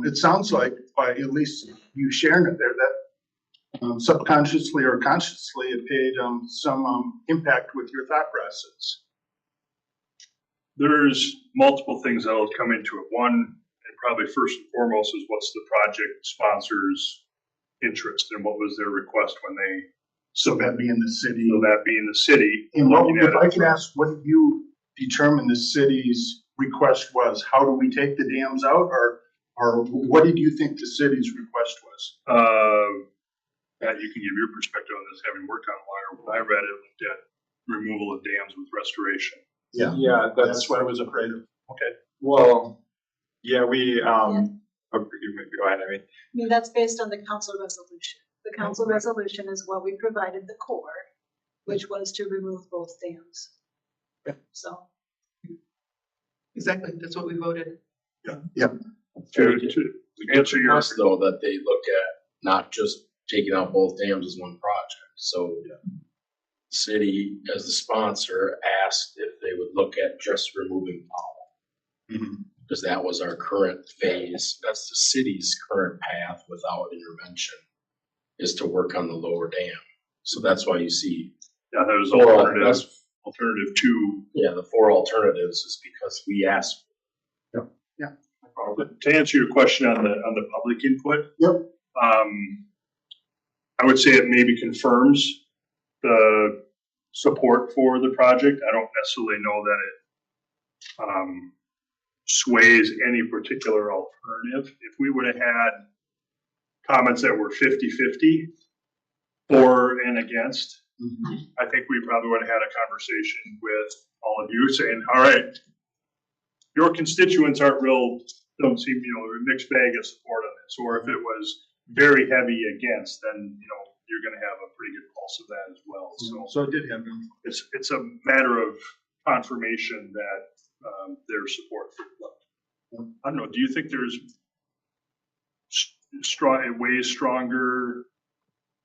It sounds like by at least you sharing it there that subconsciously or consciously it paid some impact with your thought process. There's multiple things that'll come into it. One, and probably first and foremost, is what's the project sponsor's interest and what was their request when they. So that being the city. So that being the city. And what, if I could ask, what did you determine the city's request was? How do we take the dams out, or what did you think the city's request was? Pat, you can give your perspective on this, having worked on water. When I read it, looked at removal of dams with restoration. Yeah, that's what I was afraid of. Okay. Well, yeah, we, oh, go ahead, I mean, that's based on the council resolution. The council resolution is what we provided the Corps, which was to remove both dams. So. Exactly, that's what we voted. To answer your. Request, though, that they look at not just taking out both dams as one project. So the city, as the sponsor, asked if they would look at just removing Powell. Because that was our current phase. That's the city's current path without intervention, is to work on the lower dam. So that's why you see. Yeah, there was alternative two. Yeah, the 4 alternatives is because we asked. To answer your question on the public input. Yep. I would say it maybe confirms the support for the project. I don't necessarily know that it sways any particular alternative. If we would have had comments that were 50-50 for and against, I think we probably would have had a conversation with all of you saying, all right, your constituents don't seem, a mixed bag of support on this. Or if it was very heavy against, then, you're going to have a pretty good pulse of that as well. So it did have it's a matter of confirmation that their support for it. I don't know. Do you think there's way stronger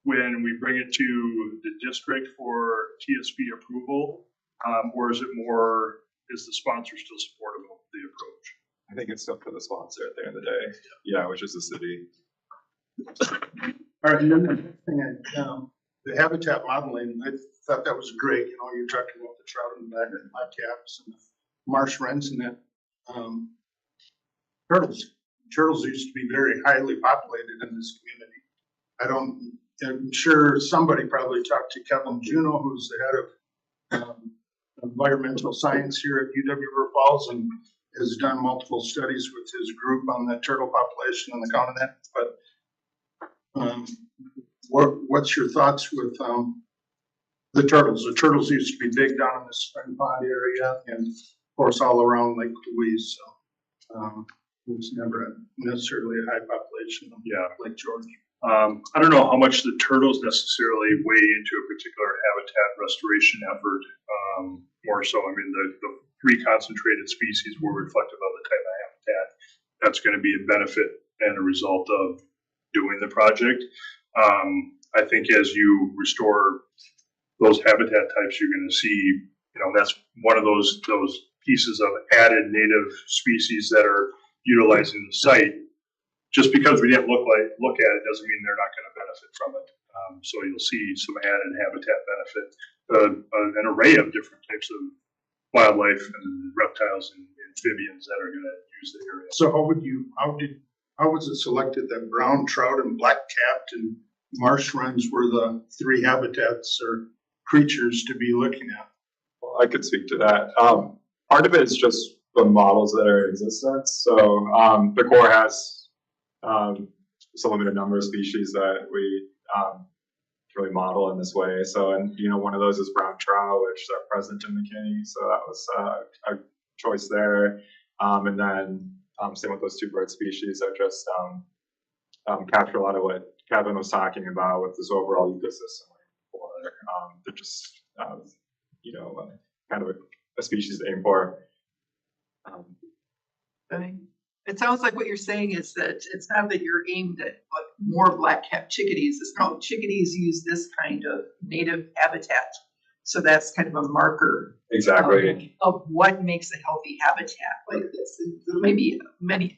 when we bring it to the district for TSP approval, or is the sponsor still supportive of the approach? I think it's still for the sponsor at the end of the day. Yeah, which is the city. All right, and then the next thing, the habitat modeling, I thought that was great. You're talking about the trout and the blackcaps and the marsh wrens and that. Turtles used to be very highly populated in this community. I'm sure somebody probably talked to Kevin Juneau, who's the head of environmental science here at UW River Falls, and has done multiple studies with his group on the turtle population on the continent. But what's your thoughts with the turtles? The turtles used to be big down in the Spring Pond area, and of course all around Lake Louise. So it was never necessarily a high population of Lake George. I don't know how much the turtles necessarily weigh into a particular habitat restoration effort. More so, the 3 concentrated species were reflective of the type of habitat that's going to be a benefit and a result of doing the project. I think as you restore those habitat types, you're going to see, that's one of those pieces of added native species that are utilizing the site. Just because we didn't look at it doesn't mean they're not going to benefit from it. So you'll see some added habitat benefit, an array of different types of wildlife and reptiles and amphibians that are going to use the area. So how was it selected that brown trout and black-capped and marsh wrens were the 3 habitats or creatures to be looking at? Well, I could speak to that. Part of it is just the models that are in existence. So the Corps has just a limited number of species that we really model in this way. So, and one of those is brown trout, which are present in the Kinni. So that was a choice there. And then same with those 2 bird species that just capture a lot of what Kevin was talking about with this overall ecosystem. They're just kind of a species to aim for. It sounds like what you're saying is that it's not that you're aimed at like more black-capped chickadees. It's no, chickadees use this kind of native habitat. So that's kind of a marker Exactly. of what makes a healthy habitat like this. And maybe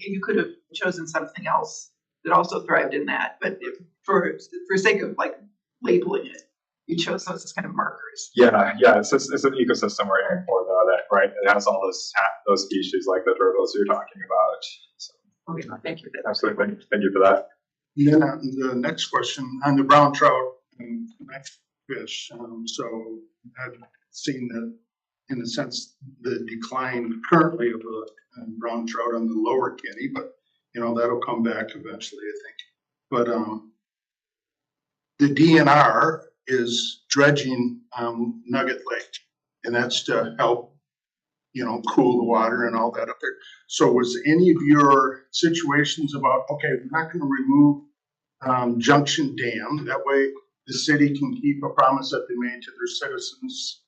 you could have chosen something else that also thrived in that, but for sake of like labeling it, you chose those as kind of markers. Yeah, it's an ecosystem we're aiming for though, that, right, it has all those species like the turtles you're talking about. So, Okay, thank you. absolutely, thank you for that. And then the next question on the brown trout and fish. So I've seen that, in a sense, the decline currently of the brown trout on the lower Kinni, but that'll come back eventually, I think. But the DNR is dredging Nugget Lake, and that's to help cool the water and all that up there. So was any of your situations about, okay, we're not going to remove Junction Dam, that way the city can keep a promise that they made to their citizens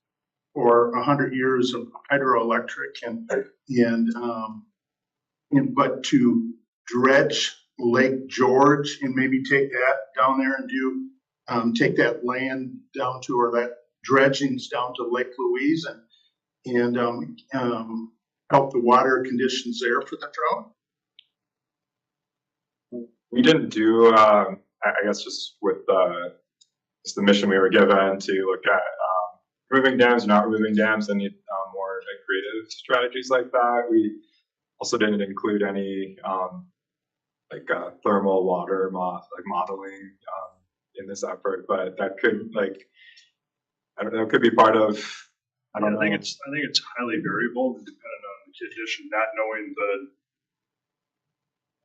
for 100 years of hydroelectric but to dredge Lake George and maybe take that down there and do take that land down to, or that dredgings down to Lake Louise and help the water conditions there for the trout? We didn't do, I guess just with just the mission we were given to look at removing dams, not removing dams, and more like creative strategies like that. We also didn't include any thermal water modeling in this effort, but that could I don't know, it could be part of. I think it's highly variable depending on the condition, not knowing the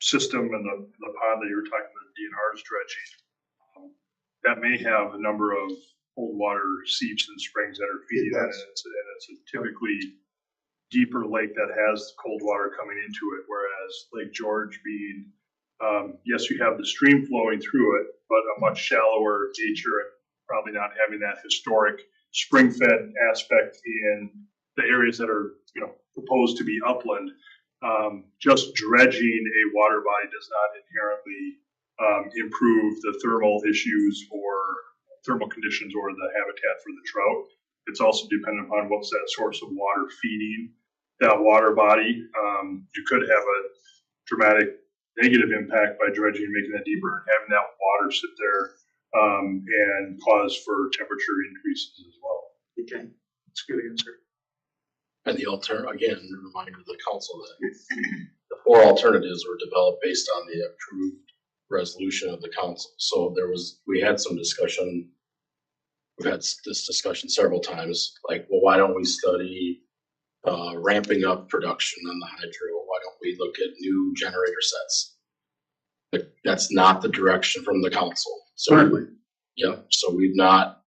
system and the pond that you were talking about, DNR's dredging. That may have a number of cold water seeps and springs that are feeding that, and it's a typically deeper lake that has cold water coming into it, whereas Lake George being, yes, you have the stream flowing through it, but a much shallower nature and probably not having that historic spring-fed aspect in the areas that are, proposed to be upland. Just dredging a water body does not inherently improve the thermal issues or thermal conditions or the habitat for the trout. It's also dependent upon what's that source of water feeding that water body. You could have a dramatic negative impact by dredging, making that deeper, and having that water sit there and cause for temperature increases as well. Okay, that's a good answer. And the again, reminder to the council that the 4 alternatives were developed based on the approved resolution of the council. So we had some discussion. We've had this discussion several times, like, well, why don't we study ramping up production on the hydro? Why don't we look at new generator sets? But that's not the direction from the council. So Certainly. Yeah, so we've not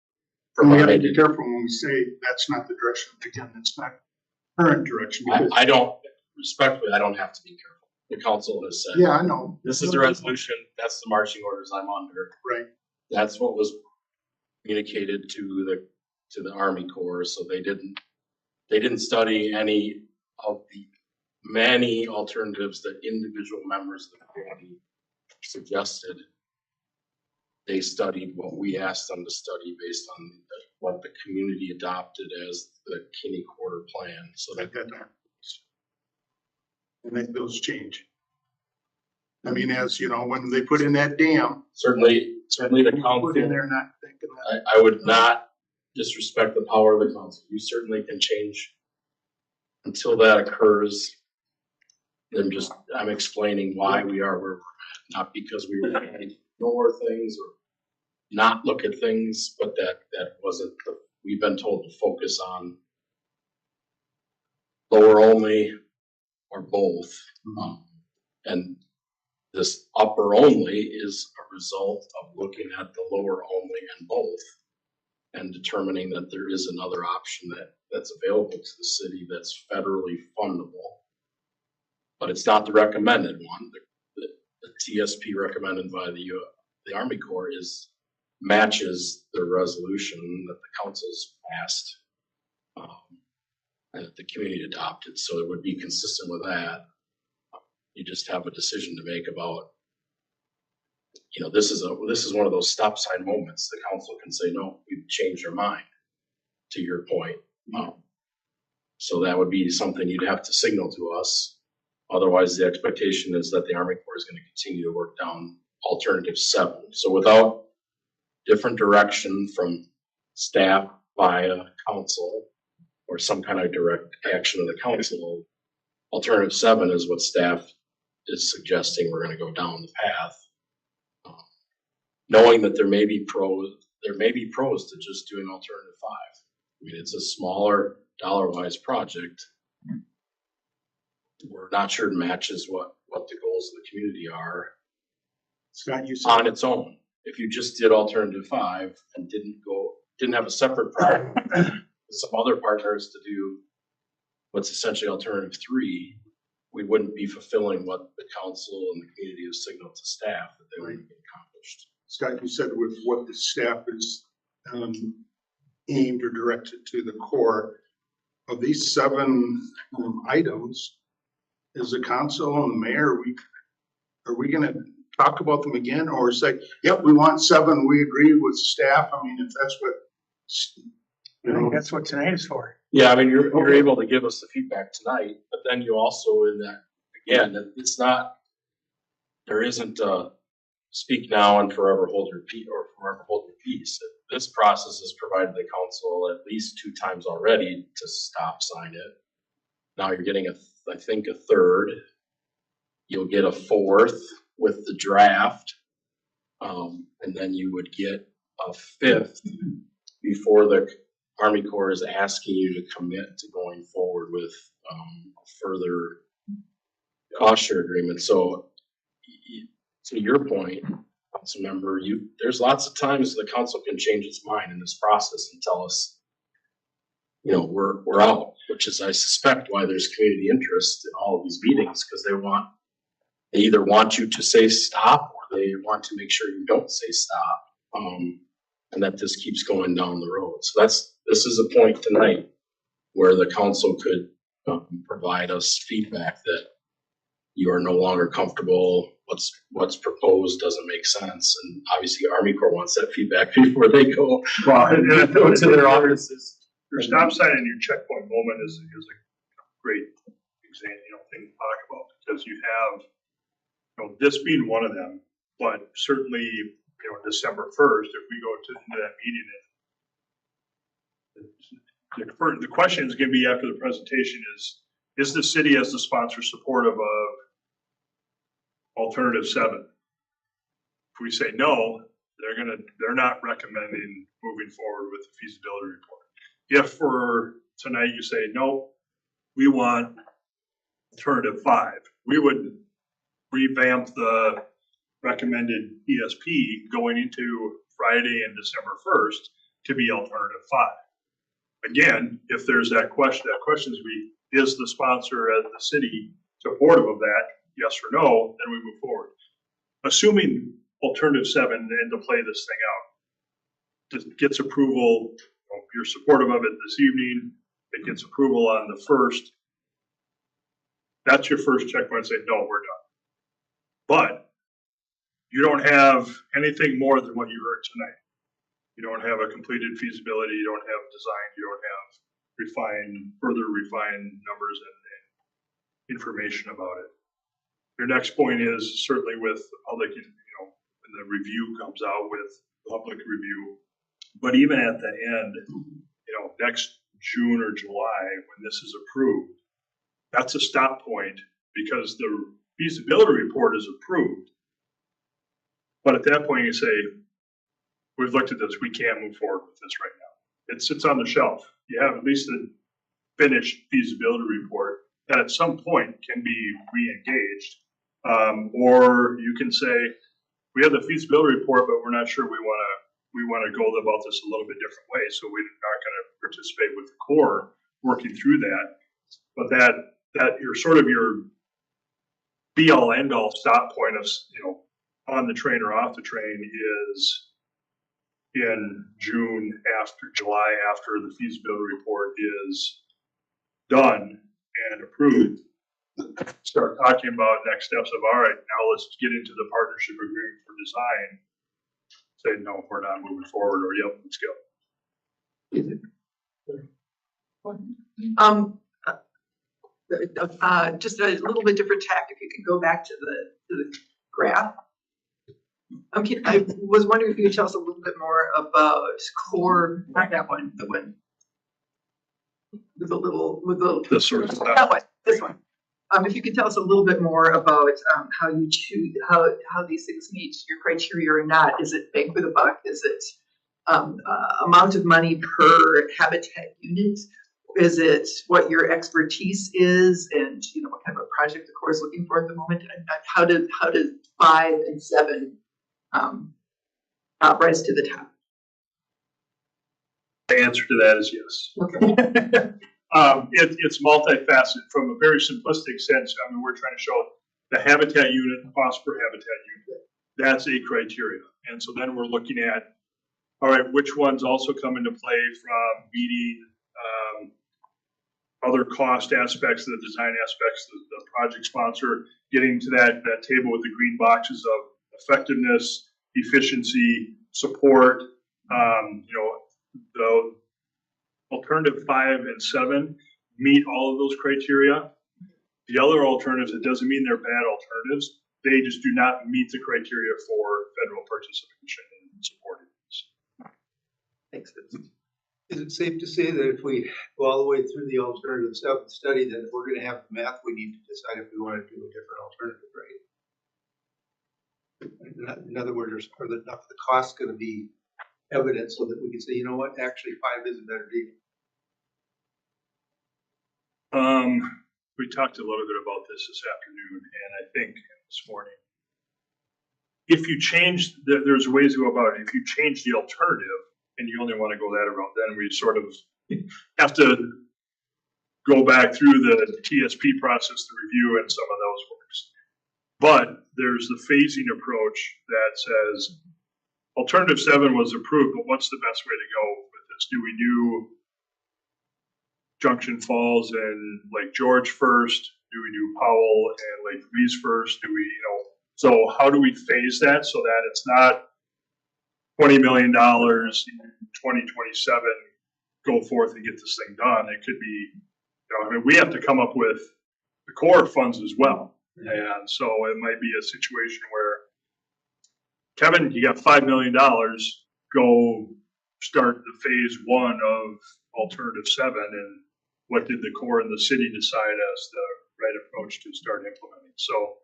And we have to provided. be careful when we say that's not the direction. Again, that's not current direction. I don't, respectfully, I don't have to be careful. The council has said. Yeah, I know. This is the resolution, that's the marching orders I'm under. Right. That's what was communicated to the Army Corps, so they didn't study any of the many alternatives that individual members of the community suggested. They studied what we asked them to study based on what the community adopted as the Kinni Quarter Plan. So that and make those change. I mean, as you know, when they put in that dam, certainly the council put in there not thinking that. I would not disrespect the power of the council. You certainly can change. Until that occurs, then I'm explaining why we are where we're at, not because we were trying to ignore things or not look at things, but that wasn't we've been told to focus on lower only or both. And this upper only is a result of looking at the lower only and both and determining that there is another option that's available to the city that's federally fundable. But it's not the recommended one. The TSP recommended by the Army Corps matches the resolution that the council's passed and that the community adopted. So it would be consistent with that. You just have a decision to make about, this is one of those stop sign moments. The council can say, no, we've changed our mind. to your point. So that would be something you'd have to signal to us. Otherwise, the expectation is that the Army Corps is going to continue to work down alternative 7. So without different direction from staff via council or some kind of direct action of the council, alternative 7 is what staff is suggesting we're going to go down the path. Knowing that there may be pros to just doing alternative 5. I mean, it's a smaller dollar-wise project. We're not sure it matches what the goals of the community are Scott, you said, on its own. If you just did alternative 5 and didn't have a separate project with some other partners to do what's essentially alternative 3, we wouldn't be fulfilling what the council and the community has signaled to staff that they wouldn't be accomplished. Scott, you said with what the staff is aimed or directed to the Corps, of these 7 items, is the council and the mayor, are we gonna talk about them again or say, yep, we want 7, we agree with staff? I mean, if that's what, I think that's what tonight is for. Yeah, I mean, you're able to give us the feedback tonight, but then you also in that, again, it's not, there isn't a speak now and forever hold your peace or forever hold your peace. This process has provided the council at least 2 times already to stop sign it. Now you're getting I think a 3rd. You'll get a 4th with the draft. And then you would get a 5th before the Army Corps is asking you to commit to going forward with a further cost share agreement. So to your point, council member, there's lots of times the council can change its mind in this process and tell us, we're out, which is, I suspect, why there's community interest in all of these meetings, because they either want you to say stop or they want to make sure you don't say stop, and that this keeps going down the road. So this is a point tonight where the council could provide us feedback that you are no longer comfortable. What's proposed doesn't make sense, and obviously Army Corps wants that feedback before they go to their offices. Your stop sign and your checkpoint moment is a great example, thing to talk about, because you have, this being one of them, but certainly, December 1st, if we go into that meeting, the question is going to be after the presentation is the city as the sponsor supportive of alternative 7? If we say no, they're not recommending moving forward with the feasibility report. If for tonight you say, no, we want alternative 5, we would revamp the recommended ESP going into Friday and December 1st to be alternative 5. Again, if there's that question is the sponsor as the city supportive of that, yes or no, then we move forward. Assuming alternative 7 and to play this thing out, gets approval, you're supportive of it this evening, it gets approval on the 1st, that's your first checkpoint, say, no, we're done. But you don't have anything more than what you heard tonight. You don't have a completed feasibility, you don't have design, you don't have further refined numbers and information about it. Your next point is certainly with the public, when the review comes out with public review. But even at the end, next June or July, when this is approved, that's a stop point because the feasibility report is approved. But at that point, you say, we've looked at this, we can't move forward with this right now. It sits on the shelf. You have at least a finished feasibility report that at some point can be re-engaged. Or you can say, we have the feasibility report, but we're not sure we want to go about this a little bit different way, so we're not going to participate with the Corps working through that. But that your sort of your be all end all stop point of on the train or off the train is in July after the feasibility report is done and approved. Start talking about next steps of, all right, now let's get into the partnership agreement for design. Say, no, we're not moving forward, or yep, let's go. Just a little bit different tack, if you could go back to the graph. I was wondering if you could tell us a little bit more about core, not that one, the one with the This one. that one, this one. If you could tell us a little bit more about how you choose, how these things meet your criteria or not. Is it bang for the buck? Is it amount of money per habitat unit? Is it what your expertise is, and what kind of a project the Corps is looking for at the moment? And how did 5 and 7 rise to the top? The answer to that is yes. Okay. It's multifaceted from a very simplistic sense. I mean, we're trying to show the habitat unit, cost per habitat unit. That's a criteria. And so then we're looking at, all right, which ones also come into play from meeting other cost aspects, the design aspects, the project sponsor, getting to that table with the green boxes of effectiveness, efficiency, support, the alternative 5 and 7 meet all of those criteria. The other alternatives, it doesn't mean they're bad alternatives. They just do not meet the criteria for federal participation and support. Thanks. Is it safe to say that if we go all the way through the alternative study, that we're gonna have the math we need to decide if we wanna do a different alternative, right? In other words, are the costs gonna be evident so that we can say, you know what, actually 5 is a better deal? We talked a little bit about this afternoon, and I think this morning, if you change, there's ways to go about it. If you change the alternative and you only want to go that route, then we sort of have to go back through the TSP process to review, and some of those works. But there's the phasing approach that says alternative 7 was approved, but what's the best way to go with this? Do we do Junction Falls and Lake George first? Do we do Powell and Lake Louise first? Do we, so how do we phase that so that it's not $20 million in 2027, go forth and get this thing done? It could be, we have to come up with the core funds as well. And so it might be a situation where, Kevin, you got $5 million, go start the phase 1 of alternative 7, and what did the Corps and the city decide as the right approach to start implementing? So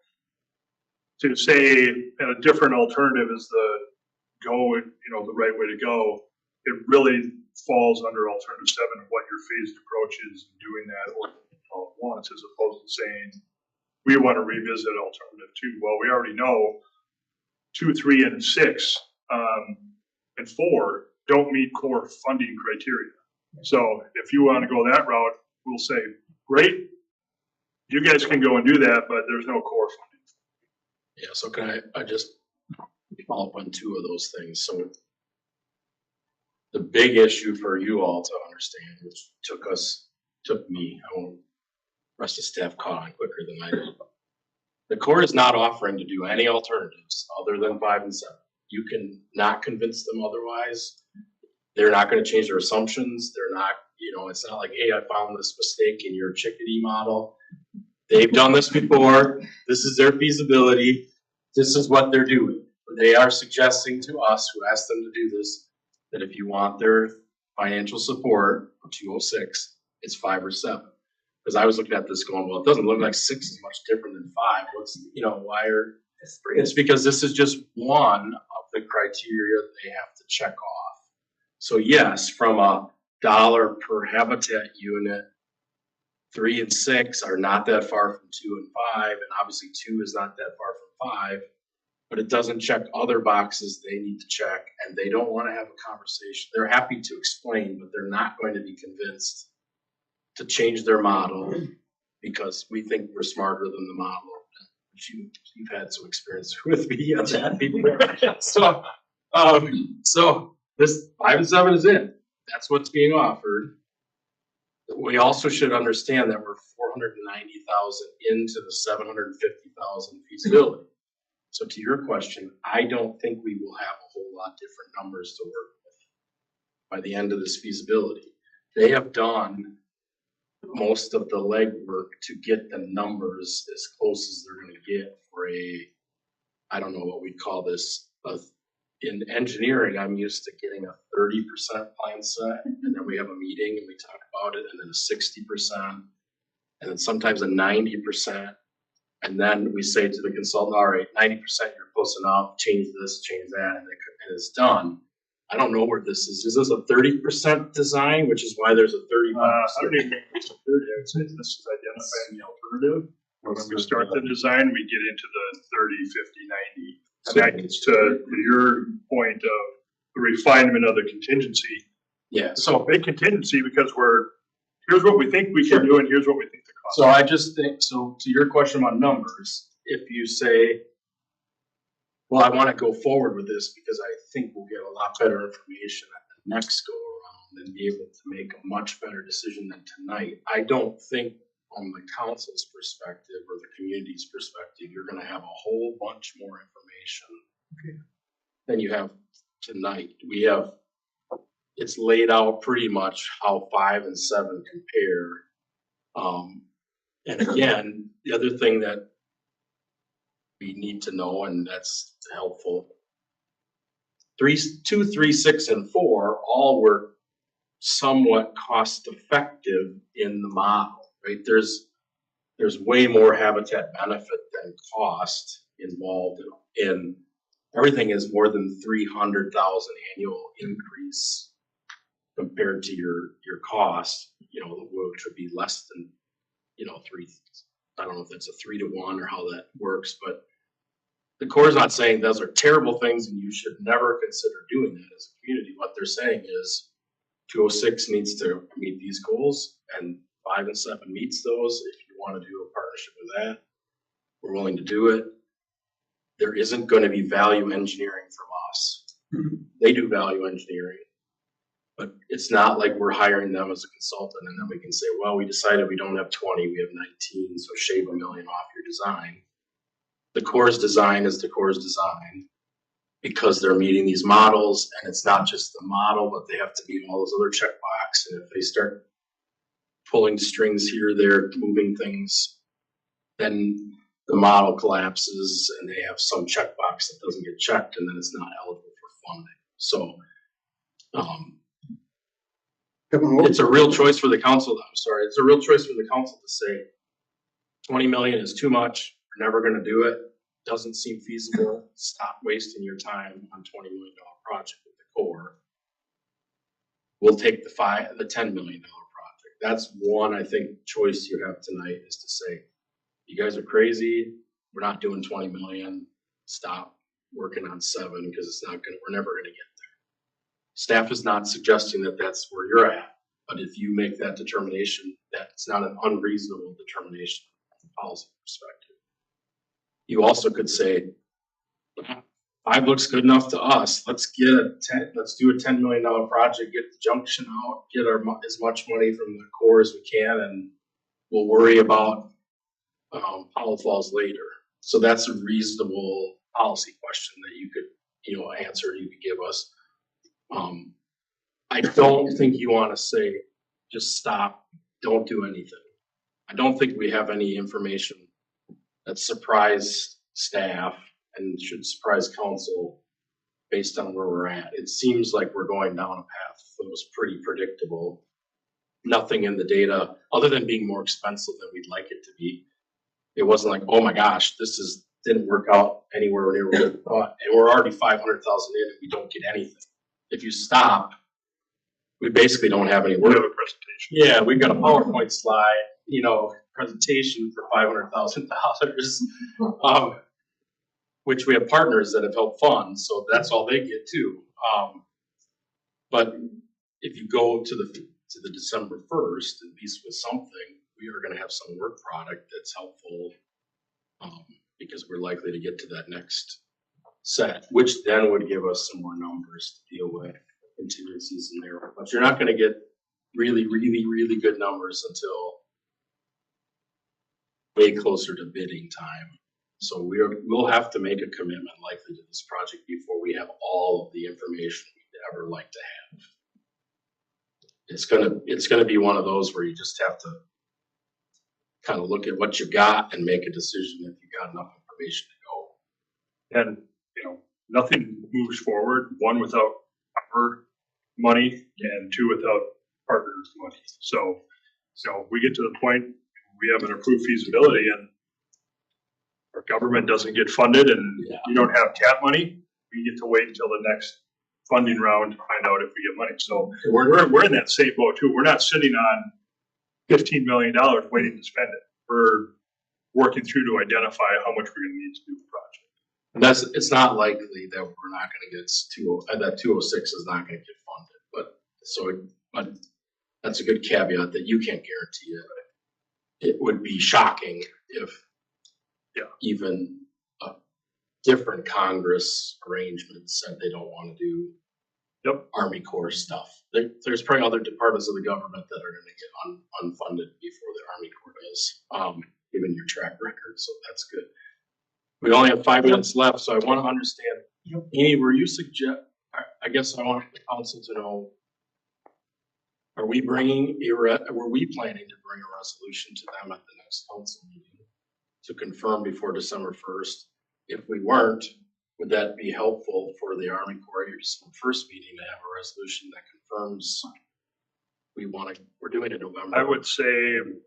to say a different alternative is the right way to go, it really falls under alternative 7 of what your phased approach is in doing that all at once, as opposed to saying we want to revisit alternative 2. Well, we already know 2, 3, and 6 and 4 don't meet core funding criteria. So if you want to go that route, we'll say, great, you guys can go and do that, but there's no core funding. Yeah, so can I just follow up on 2 of those things? So the big issue for you all to understand, which took me, I won't, rest of staff caught on quicker than I did. The Corps is not offering to do any alternatives other than 5 and 7. You can not convince them otherwise. They're not going to change their assumptions. They're not, it's not like, hey, I found this mistake in your chickadee model. They've done this before. This is their feasibility. This is what they're doing. They are suggesting to us, who asked them to do this, that if you want their financial support for 206, it's 5 or 7. Because I was looking at this going, well, it doesn't look like 6 is much different than 5. What's, why are, it's because this is just one of the criteria they have to check off. So yes, from a dollar per habitat unit, 3 and 6 are not that far from 2 and 5, and obviously 2 is not that far from 5, but it doesn't check other boxes they need to check, and they don't want to have a conversation. They're happy to explain, but they're not going to be convinced to change their model because we think we're smarter than the model. You've had some experience with me on that before. So this 5 and 7 is in. That's what's being offered. We also should understand that we're 490,000 into the 750,000 feasibility. So to your question, I don't think we will have a whole lot different numbers to work with by the end of this feasibility. they have done most of the legwork to get the numbers as close as they're gonna get for I don't know what we call this, in engineering, I'm used to getting a 30% plan set, and then we have a meeting and we talk about it, and then a 60%, and then sometimes a 90%. And then we say to the consultant, all right, 90%, you're close enough, change this, change that, and it's done. I don't know where this is. Is this a 30% design, which is why there's a 35%? I don't even think it's a 30, I would say this is identifying the alternative. When we start the design, we get into the 30, 50, 90. And that gets to your point of the refinement of the contingency. Yeah. So a big contingency because here's what we think we can do and here's what we think the cost. So I just think, so to your question about numbers, if you say, well, I want to go forward with this because I think we'll get a lot better information at the next go around and be able to make a much better decision than tonight. I don't think from the council's perspective or the community's perspective, you're going to have a whole bunch more information than you have tonight. It's laid out pretty much how 5 and 7 compare. And again, the other thing that we need to know, and that's helpful, 2, 3, 6, and 4 all were somewhat cost effective in the model, right? There's way more habitat benefit than cost involved in everything is more than 300,000 annual increase compared to your cost, which would be less than, 3. I don't know if that's a 3 to 1 or how that works, but the Corps is not saying those are terrible things and you should never consider doing that as a community. What they're saying is 206 needs to meet these goals and 5 and 7 meets those. If you want to do a partnership with that, we're willing to do it. There isn't going to be value engineering from us. They do value engineering, but it's not like we're hiring them as a consultant and then we can say, well, we decided we don't have 20, we have 19, so shave $1 million off your design. The Corps' design is the Corps' design because they're meeting these models, and it's not just the model, but they have to meet all those other checkboxes. And if they start pulling strings here, they're moving things, then the model collapses and they have some checkbox that doesn't get checked, and then it's not eligible for funding. So it's a real choice for the council. It's a real choice for the council to say 20 million is too much. We're never going to do it. Doesn't seem feasible. Stop wasting your time on $20 million project with the Corps. We'll take the $10 million project. That's one, I think, choice you have tonight is to say, you guys are crazy. We're not doing 20 million. Stop working on 7 because we're never going to get there. Staff is not suggesting that that's where you're at, but if you make that determination, that's not an unreasonable determination from a policy perspective. You also could say, 5 looks good enough to us. Let's do a $10 million project, get the junction out, get as much money from the Corps as we can, and we'll worry about Powell Falls later. So that's a reasonable policy question that you could, answer, you could give us. I don't think you want to say, just stop, don't do anything. I don't think we have any information that surprised staff and should surprise council based on where we're at. It seems like we're going down a path that was pretty predictable. Nothing in the data, other than being more expensive than we'd like it to be. It wasn't like, oh my gosh, didn't work out anywhere near what we thought. And we're already 500,000 in and we don't get anything. If you stop, we basically don't have any work. We have a presentation. Yeah, we've got a PowerPoint slide, presentation for $500,000, which we have partners that have helped fund, so that's all they get too. But if you go to the December 1st, at least with something, we are going to have some work product that's helpful because we're likely to get to that next set, which then would give us some more numbers to deal with contingencies in there. But you're not going to get really, really, really good numbers until way closer to bidding time. So we'll have to make a commitment likely to this project before we have all of the information we'd ever like to have. it's gonna be one of those where you just have to kind of look at what you got and make a decision if you got enough information to go. And, nothing moves forward, one, without our money, and two, without partners' money. So we get to the point, we have an approved feasibility and our government doesn't get funded and we don't have TAP money, we get to wait until the next funding round to find out if we get money. So we're in that same boat too. We're not sitting on $15 million waiting to spend it. We're working through to identify how much we're gonna need to do the project. And it's not likely that we're not gonna get that 206 is not gonna get funded, but that's a good caveat that you can't guarantee it. It would be shocking if even a different Congress arrangement said they don't want to do Army Corps stuff. There's probably other departments of the government that are going to get unfunded before the Army Corps does, given your track record. So that's good. We only have 5 minutes left, so I want to understand. Amy, I guess I want the council to know, were we planning to bring a resolution to them at the next council meeting to confirm before December 1st? If we weren't, would that be helpful for the Army Corps at your December 1st meeting to have a resolution that confirms we're doing it in November? I would say, you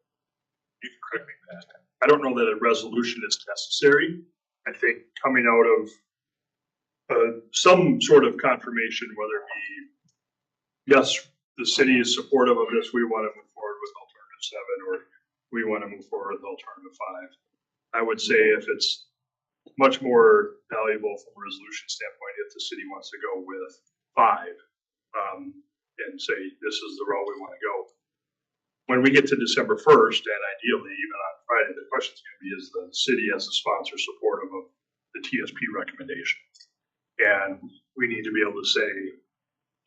can correct me, Pat, I don't know that a resolution is necessary. I think coming out of some sort of confirmation, whether it be, yes, the city is supportive of this, we want to move forward with alternative 7, or we want to move forward with alternative 5. I would say if it's much more valuable from a resolution standpoint if the city wants to go with 5 and say this is the route we want to go. When we get to December 1st, and ideally even on Friday, the question is going to be, is the city as a sponsor supportive of the TSP recommendation? And we need to be able to say,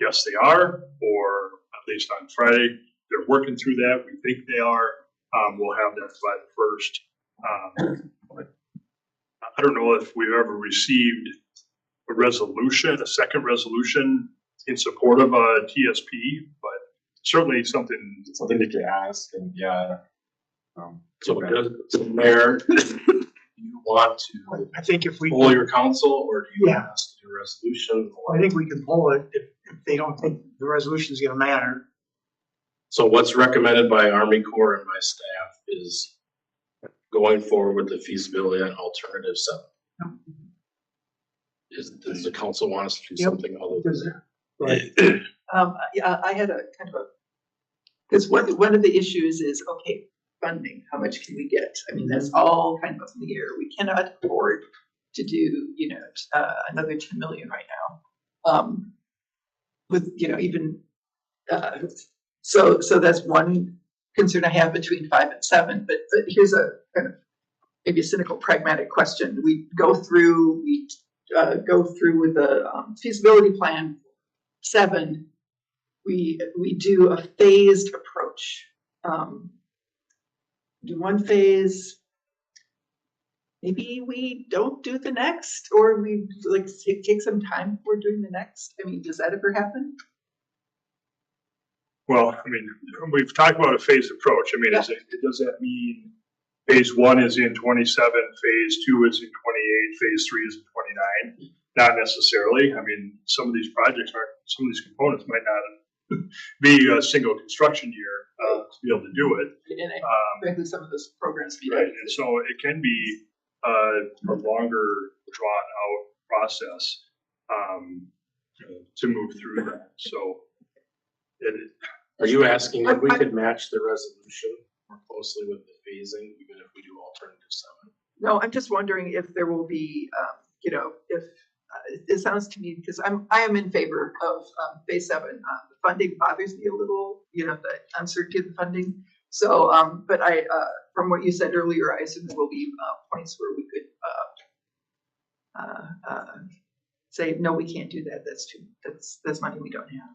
yes, they are, or at least on Friday, they're working through that. We think they are. We'll have that by the 1st. I don't know if we've ever received a second resolution in support of a TSP, but certainly something that you ask, and So does Mayor, do you want to I think if we, pull your council, or do you Yeah. want us to do a resolution? I think we can pull it if they don't think the resolution's gonna matter. So what's recommended by Army Corps and my staff is going forward with the feasibility on alternative 7. Does the council want us to do something other than that? Yeah, I had a kind of because one of the issues is, okay, funding, how much can we get? I mean, that's all kind of up in the air. We cannot afford to do, another 10 million right now. With, even, so that's one concern I have between 5 and 7, but here's a kind of maybe a cynical, pragmatic question. We go through with the feasibility plan 7. We do a phased approach. Do one phase, maybe we don't do the next, or we take some time before doing the next. I mean, does that ever happen? Well, I mean, we've talked about a phased approach. I mean, does that mean phase 1 is in 27, phase 2 is in 28, phase 3 is in 29? Not necessarily. I mean, some of these components might not be a single construction year to be able to do it. And frankly, some of those programs be right. And so it can be a longer drawn out process to move through that. So Are you asking if we could match the resolution more closely with the phasing, even if we do alternative 7? No, I'm just wondering if there will be, if it sounds to me, because I am in favor of phase 7. The funding bothers me a little, the uncertainty of the funding. So, but from what you said earlier, I assume there will be points where we could say, no, we can't do that. That's money we don't have.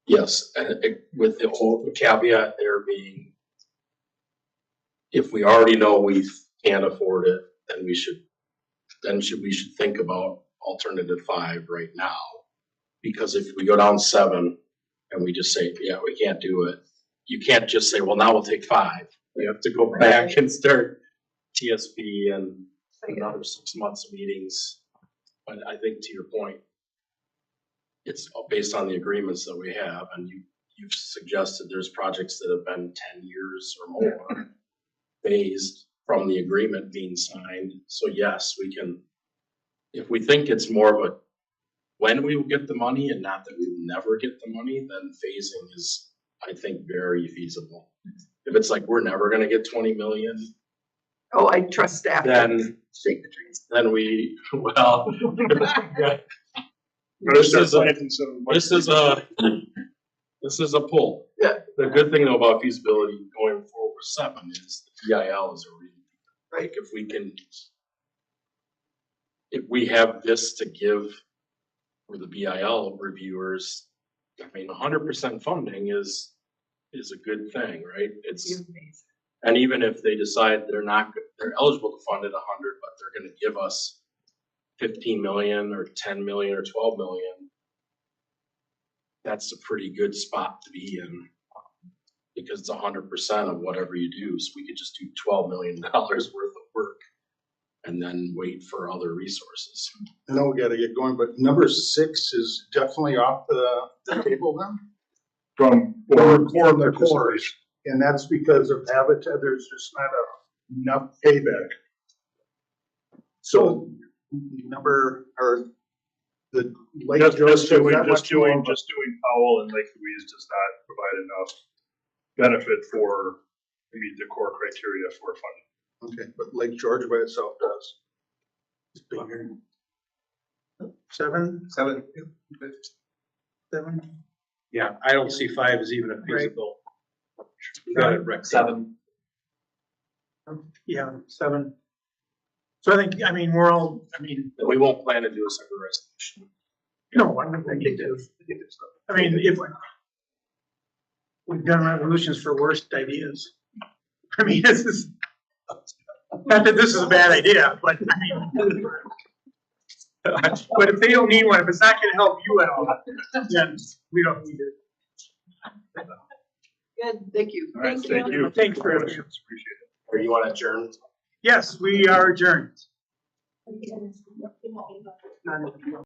Yes, and with the whole caveat there being, if we already know we can't afford it, then we should think about alternative 5 right now. Because if we go down 7, and we just say, yeah, we can't do it. You can't just say, well, now we'll take 5. You have to go back and start TSP and another 6 months of meetings. But I think to your point, it's based on the agreements that we have, and you've suggested there's projects that have been 10 years or more phased from the agreement being signed. So yes, we can, if we think it's more of a when we will get the money and not that we will never get the money, then phasing is, I think, very feasible. If it's like we're never gonna get 20 million, Oh, I trust staff. then Shake the trees. then we, well, yeah, Better This start is a- planting some. this is a pull. Yeah. The good thing though about feasibility going forward with 7 is the PIL is a really, like if we have this to give for the BIL reviewers, I mean, 100% funding is a good thing, right? It's, and even if they decide they're eligible to fund it 100, but they're going to give us 15 million or 10 million or 12 million, that's a pretty good spot to be in because it's 100% of whatever you do. So we could just do $12 million worth of work and then wait for other resources. I know we gotta get going, but number 6 is definitely off the table then? From The cores. And that's because of habitat, there's just not enough payback. So number, or the Lake George. Just doing Powell and Lake Louise does not provide enough benefit for to meet the core criteria for funding. Okay, but Lake George by itself does. It's bigger. 7? 7. Yeah, I don't see 5 as even a feasible. You got it, Rick. 7. Yeah, 7. So I think, I mean, we're all, I mean, We won't plan to do a separate resolution. no, I don't think it is. I mean, if we've done resolutions for worst ideas. I mean, this is, not that this is a bad idea, but I mean, but if they don't need one, if it's not gonna help you at all, then we don't need it. Good, thank you. All right, thank you. Thanks for Appreciate it. Or you want to adjourn? Yes, we are adjourned.